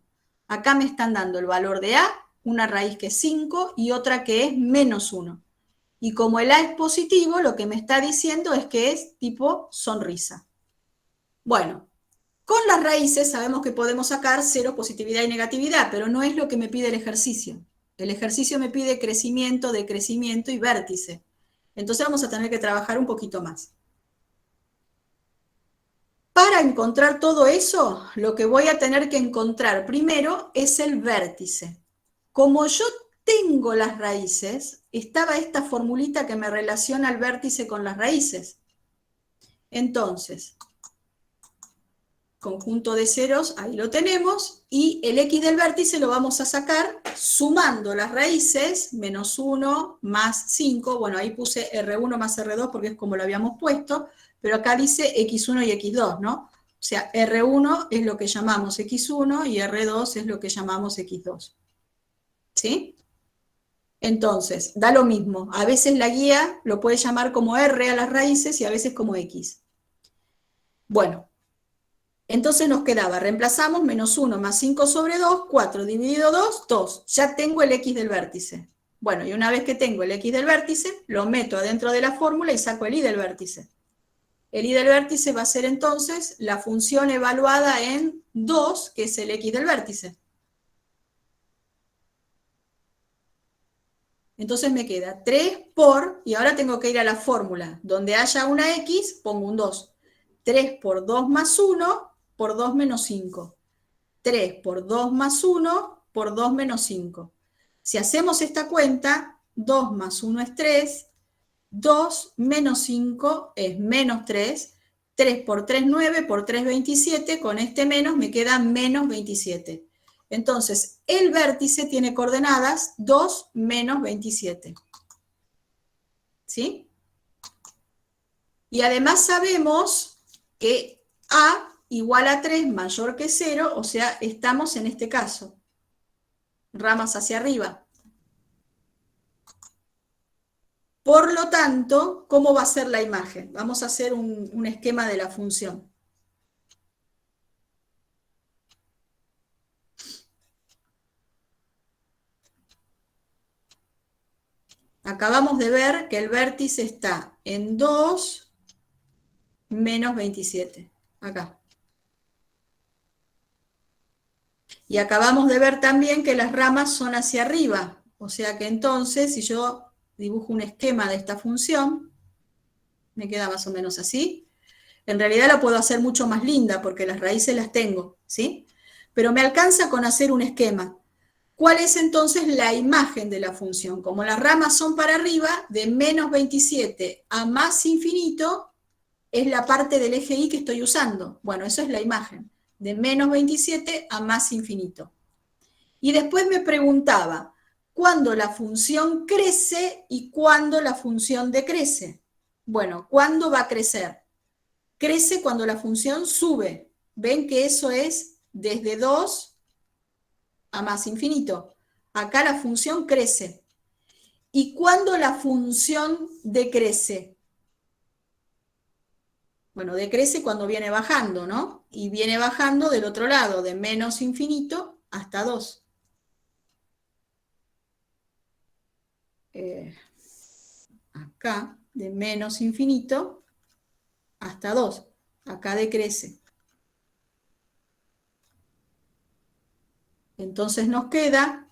Acá me están dando el valor de a, una raíz que es 5 y otra que es menos 1. Y como el a es positivo, lo que me está diciendo es que es tipo sonrisa. Bueno, con las raíces sabemos que podemos sacar cero, positividad y negatividad, pero no es lo que me pide el ejercicio. El ejercicio me pide crecimiento, decrecimiento y vértice. Entonces vamos a tener que trabajar un poquito más. Para encontrar todo eso, lo que voy a tener que encontrar primero es el vértice. Como yo tengo las raíces, estaba esta formulita que me relaciona el vértice con las raíces. Entonces, conjunto de ceros, ahí lo tenemos, y el x del vértice lo vamos a sacar sumando las raíces, menos 1 más 5, bueno, ahí puse R1 más R2 porque es como lo habíamos puesto, pero acá dice X1 y X2, ¿no? O sea, R1 es lo que llamamos X1 y R2 es lo que llamamos X2. ¿Sí? Entonces, da lo mismo. A veces la guía lo puede llamar como R a las raíces y a veces como X. Bueno, entonces nos quedaba, reemplazamos menos 1 más 5 sobre 2, 4 dividido 2, 2. Ya tengo el X del vértice. Bueno, y una vez que tengo el X del vértice, lo meto adentro de la fórmula y saco el Y del vértice. El Y del vértice va a ser entonces la función evaluada en 2, que es el X del vértice. Entonces me queda 3 por, y ahora tengo que ir a la fórmula, donde haya una X, pongo un 2. 3 por 2 más 1, por 2 menos 5. 3 por 2 más 1, por 2 menos 5. Si hacemos esta cuenta, 2 más 1 es 3, 2 menos 5 es menos 3, 3 por 3, 9, por 3, 27, con este menos me queda menos 27. Entonces, el vértice tiene coordenadas 2 menos 27. ¿Sí? Y además sabemos que A igual a 3 mayor que 0, o sea, estamos en este caso. Ramas hacia arriba. Por lo tanto, ¿cómo va a ser la imagen? Vamos a hacer un esquema de la función. Acabamos de ver que el vértice está en 2 menos 27. Acá. Y acabamos de ver también que las ramas son hacia arriba. O sea que entonces, si yo dibujo un esquema de esta función, me queda más o menos así. En realidad la puedo hacer mucho más linda porque las raíces las tengo, ¿sí? Pero me alcanza con hacer un esquema. ¿Cuál es entonces la imagen de la función? Como las ramas son para arriba, de menos 27 a más infinito, es la parte del eje Y que estoy usando. Bueno, eso es la imagen, de menos 27 a más infinito. Y después me preguntaba, ¿cuándo la función crece y cuándo la función decrece? Bueno, ¿cuándo va a crecer? Crece cuando la función sube. ¿Ven que eso es desde 2 a más infinito? Acá la función crece. ¿Y cuándo la función decrece? Bueno, decrece cuando viene bajando, ¿no? Y viene bajando del otro lado, de menos infinito hasta 2. Acá, de menos infinito hasta 2. Acá decrece. Entonces nos queda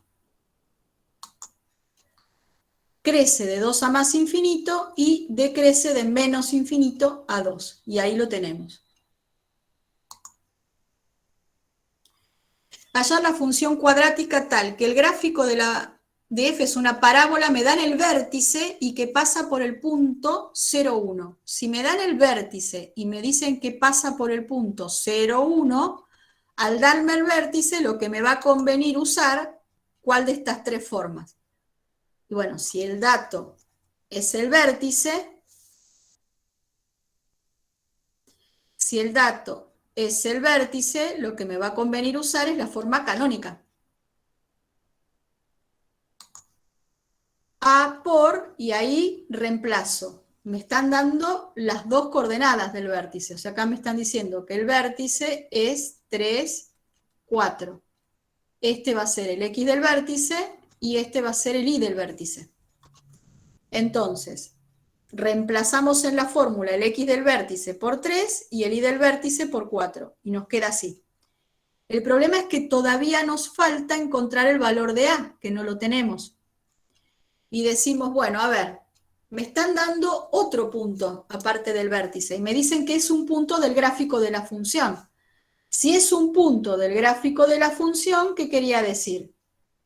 crece de 2 a más infinito y decrece de menos infinito a 2. Y ahí lo tenemos. Hallar la función cuadrática tal que el gráfico de f es una parábola, me dan el vértice y que pasa por el punto 0, 1. Si me dan el vértice y me dicen que pasa por el punto 0, 1, al darme el vértice lo que me va a convenir usar, ¿cuál de estas tres formas? Y bueno, si el dato es el vértice, lo que me va a convenir usar es la forma canónica. A por, y ahí reemplazo. Me están dando las dos coordenadas del vértice. O sea, acá me están diciendo que el vértice es 3, 4. Este va a ser el X del vértice y este va a ser el Y del vértice. Entonces, reemplazamos en la fórmula el X del vértice por 3 y el Y del vértice por 4. Y nos queda así. El problema es que todavía nos falta encontrar el valor de A, que no lo tenemos. Y decimos, bueno, a ver, me están dando otro punto aparte del vértice y me dicen que es un punto del gráfico de la función. Si es un punto del gráfico de la función, ¿qué quería decir?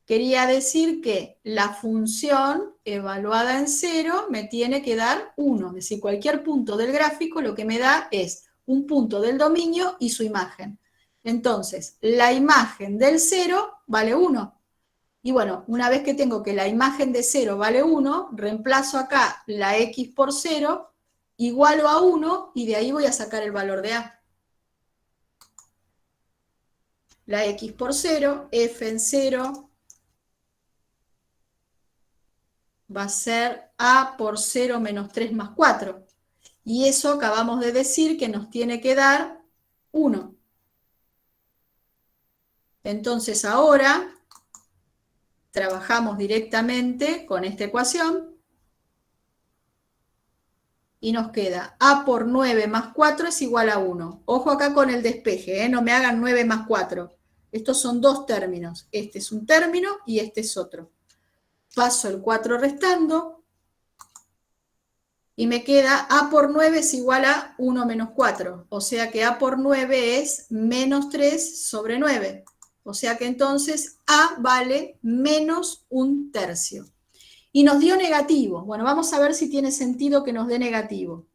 Quería decir que la función evaluada en 0 me tiene que dar 1. Es decir, cualquier punto del gráfico lo que me da es un punto del dominio y su imagen. Entonces, la imagen del 0 vale 1. Y bueno, una vez que tengo que la imagen de 0 vale 1, reemplazo acá la X por 0, igualo a 1, y de ahí voy a sacar el valor de A. La X por 0, F en 0, va a ser A por 0 menos 3 más 4. Y eso acabamos de decir que nos tiene que dar 1. Entonces ahora trabajamos directamente con esta ecuación y nos queda A por 9 más 4 es igual a 1. Ojo acá con el despeje, no me hagan 9 más 4. Estos son dos términos. Este es un término y este es otro. Paso el 4 restando y me queda A por 9 es igual a 1 menos 4. O sea que A por 9 es menos 3 sobre 9. O sea que entonces A vale menos 1/3. Y nos dio negativo. Bueno, vamos a ver si tiene sentido que nos dé negativo.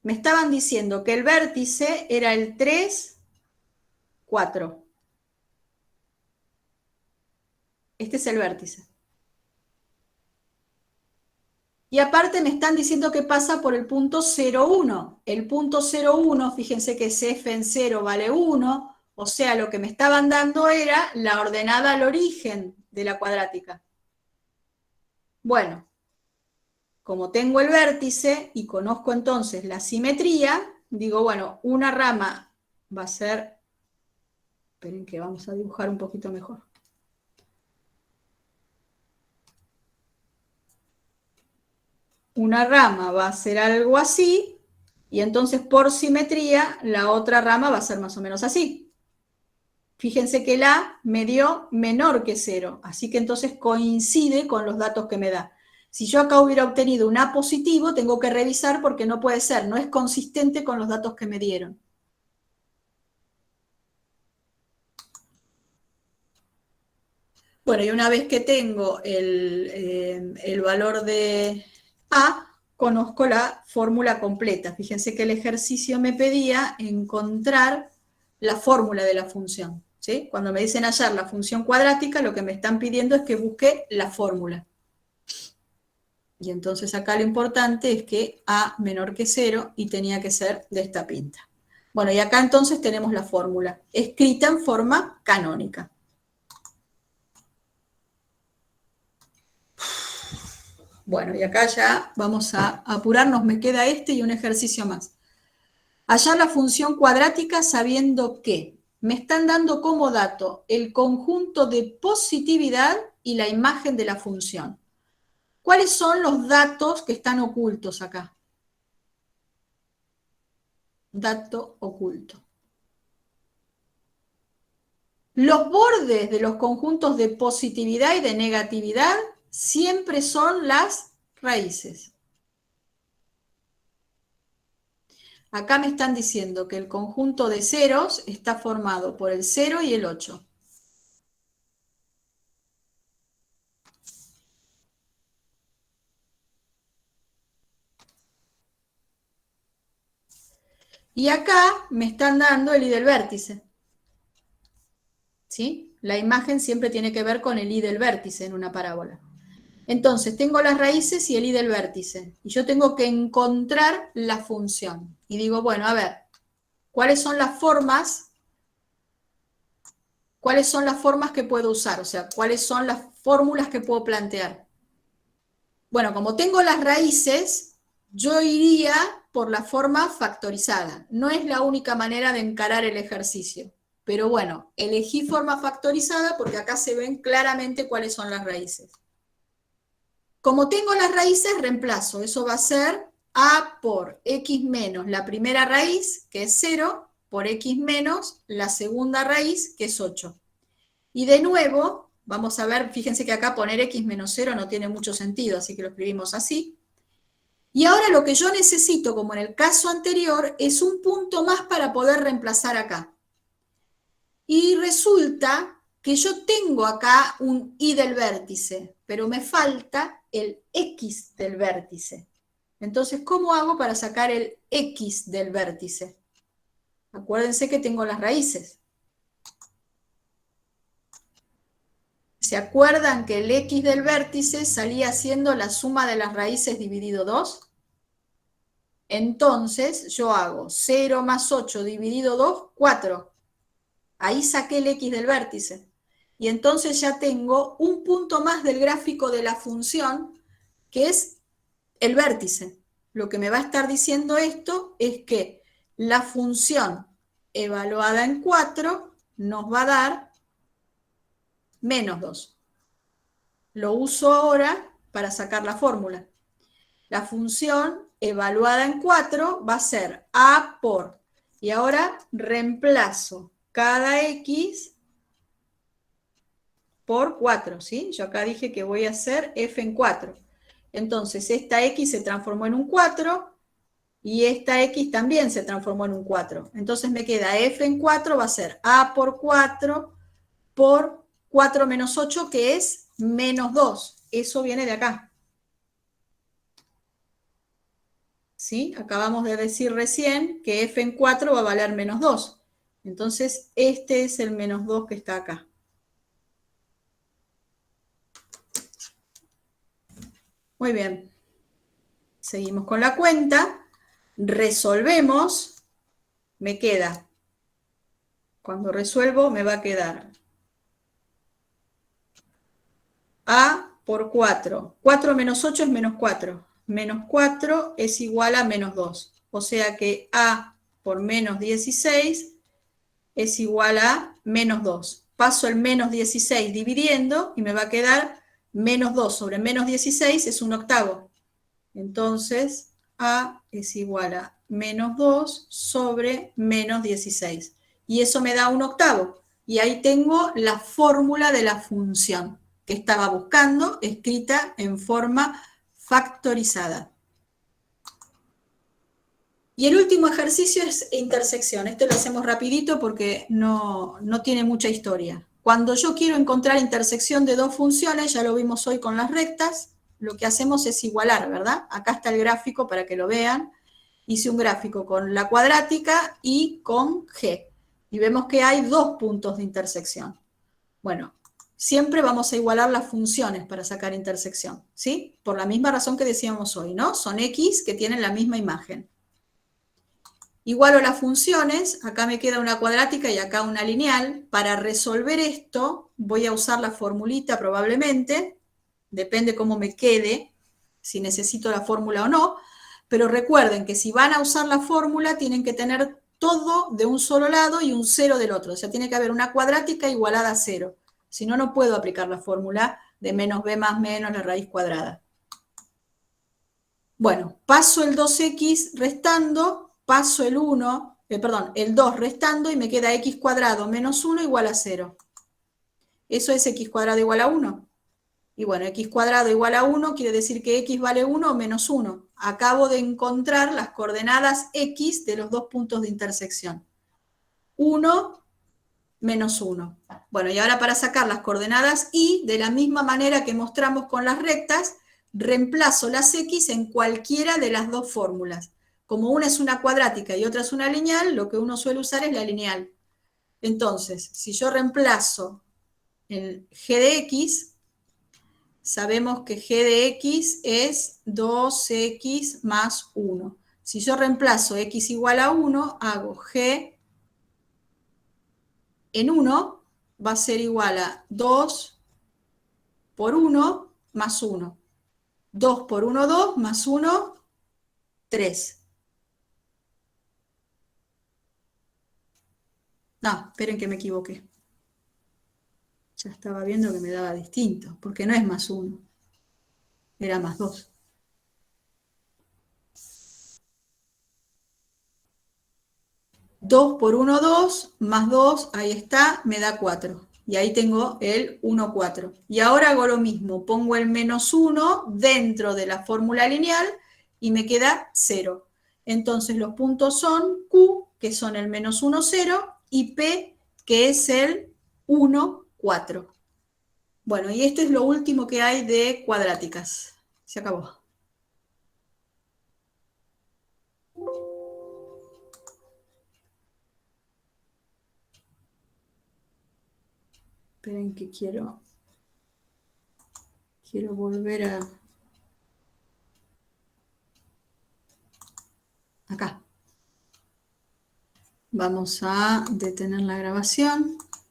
Me estaban diciendo que el vértice era el 3, 4. Este es el vértice. Y aparte me están diciendo que pasa por el punto 0, 1. El punto 0, 1, fíjense que ese F en 0 vale 1, o sea, lo que me estaban dando era la ordenada al origen de la cuadrática. Bueno, como tengo el vértice y conozco entonces la simetría, digo, bueno, una rama va a ser, esperen que vamos a dibujar un poquito mejor. Una rama va a ser algo así, y entonces por simetría la otra rama va a ser más o menos así. Fíjense que el A me dio menor que 0, así que entonces coincide con los datos que me da. Si yo acá hubiera obtenido un A positivo, tengo que revisar porque no puede ser, no es consistente con los datos que me dieron. Bueno, y una vez que tengo el valor de A, conozco la fórmula completa. Fíjense que el ejercicio me pedía encontrar la fórmula de la función, ¿sí? Cuando me dicen hallar la función cuadrática, lo que me están pidiendo es que busque la fórmula. Y entonces acá lo importante es que A menor que 0 y tenía que ser de esta pinta. Bueno, y acá entonces tenemos la fórmula, escrita en forma canónica. Bueno, y acá ya vamos a apurarnos, me queda este y un ejercicio más. Hallar la función cuadrática sabiendo que me están dando como dato el conjunto de positividad y la imagen de la función. ¿Cuáles son los datos que están ocultos acá? Dato oculto. Los bordes de los conjuntos de positividad y de negatividad siempre son las raíces. Acá me están diciendo que el conjunto de ceros está formado por el 0 y el 8. Y acá me están dando el i del vértice. ¿Sí? La imagen siempre tiene que ver con el i del vértice en una parábola. Entonces, tengo las raíces y el i del vértice. Y yo tengo que encontrar la función. Y digo, bueno, a ver, ¿cuáles son las formas? ¿Cuáles son las formas que puedo usar? O sea, ¿cuáles son las fórmulas que puedo plantear? Bueno, como tengo las raíces, yo iría por la forma factorizada. No es la única manera de encarar el ejercicio. Pero bueno, elegí forma factorizada porque acá se ven claramente cuáles son las raíces. Como tengo las raíces, reemplazo. Eso va a ser a por x menos la primera raíz, que es 0, por x menos la segunda raíz, que es 8. Y de nuevo, vamos a ver, fíjense que acá poner x menos 0 no tiene mucho sentido, así que lo escribimos así. Y ahora lo que yo necesito, como en el caso anterior, es un punto más para poder reemplazar acá. Y resulta que yo tengo acá un i del vértice, pero me falta el x del vértice. Entonces, ¿cómo hago para sacar el x del vértice? Acuérdense que tengo las raíces. ¿Se acuerdan que el x del vértice salía siendo la suma de las raíces dividido 2? Entonces, yo hago 0 más 8 dividido 2, 4. Ahí saqué el x del vértice. Y entonces ya tengo un punto más del gráfico de la función, que es el vértice. Lo que me va a estar diciendo esto es que la función evaluada en 4 nos va a dar menos 2. Lo uso ahora para sacar la fórmula. La función evaluada en 4 va a ser a por, y ahora reemplazo cada x por 4, ¿sí? Yo acá dije que voy a hacer f en 4. Entonces, esta x se transformó en un 4, y esta x también se transformó en un 4. Entonces me queda f en 4, va a ser a por 4 por 4 menos 8, que es menos 2. Eso viene de acá. ¿Sí? Acabamos de decir recién que f en 4 va a valer menos 2. Entonces, este es el menos 2 que está acá. Muy bien. Seguimos con la cuenta. Resolvemos. Me queda. Cuando resuelvo me va a quedar a por 4. 4 menos 8 es menos 4. Menos 4 es igual a menos 2. O sea que a por menos 16 es igual a menos 2. Paso el menos 16 dividiendo y me va a quedar menos 2 sobre menos 16 es un octavo. Entonces, a es igual a menos 2 sobre menos 16. Y eso me da un octavo. Y ahí tengo la fórmula de la función que estaba buscando, escrita en forma factorizada. Y el último ejercicio es intersección. Este lo hacemos rapidito porque no tiene mucha historia. Cuando yo quiero encontrar intersección de dos funciones, ya lo vimos hoy con las rectas, lo que hacemos es igualar, ¿verdad? Acá está el gráfico para que lo vean. Hice un gráfico con la cuadrática y con G. Y vemos que hay dos puntos de intersección. Bueno, siempre vamos a igualar las funciones para sacar intersección, ¿sí? Por la misma razón que decíamos hoy, ¿no? Son X que tienen la misma imagen. Igualo las funciones, acá me queda una cuadrática y acá una lineal. Para resolver esto voy a usar la formulita probablemente, depende cómo me quede, si necesito la fórmula o no, pero recuerden que si van a usar la fórmula tienen que tener todo de un solo lado y un 0 del otro, o sea, tiene que haber una cuadrática igualada a 0, si no, no puedo aplicar la fórmula de menos b más menos la raíz cuadrada. Bueno, paso el 2x restando, paso el 1 perdón, el 2 restando y me queda x cuadrado menos 1 igual a 0. ¿Eso es x cuadrado igual a 1? Y bueno, x cuadrado igual a 1 quiere decir que x vale 1 o menos 1. Acabo de encontrar las coordenadas x de los dos puntos de intersección. 1 menos 1. Bueno, y ahora para sacar las coordenadas y, de la misma manera que mostramos con las rectas, reemplazo las x en cualquiera de las dos fórmulas. Como una es una cuadrática y otra es una lineal, lo que uno suele usar es la lineal. Entonces, si yo reemplazo el g de x, sabemos que g de x es 2x más 1. Si yo reemplazo x igual a 1, hago g en 1 va a ser igual a 2 por 1 más 1. 2 por 1, 2, más 1, 3. No, esperen que me equivoqué. Ya estaba viendo que me daba distinto, porque no es más 1. Era más 2. Dos por 1, 2, más 2, ahí está, me da 4. Y ahí tengo el 1, 4. Y ahora hago lo mismo, pongo el menos 1 dentro de la fórmula lineal y me queda 0. Entonces los puntos son Q, que son el menos 1, 0, y P, que es el 1, 4. Bueno, y esto es lo último que hay de cuadráticas. Se acabó. Esperen que quiero volver a... Acá. Vamos a detener la grabación.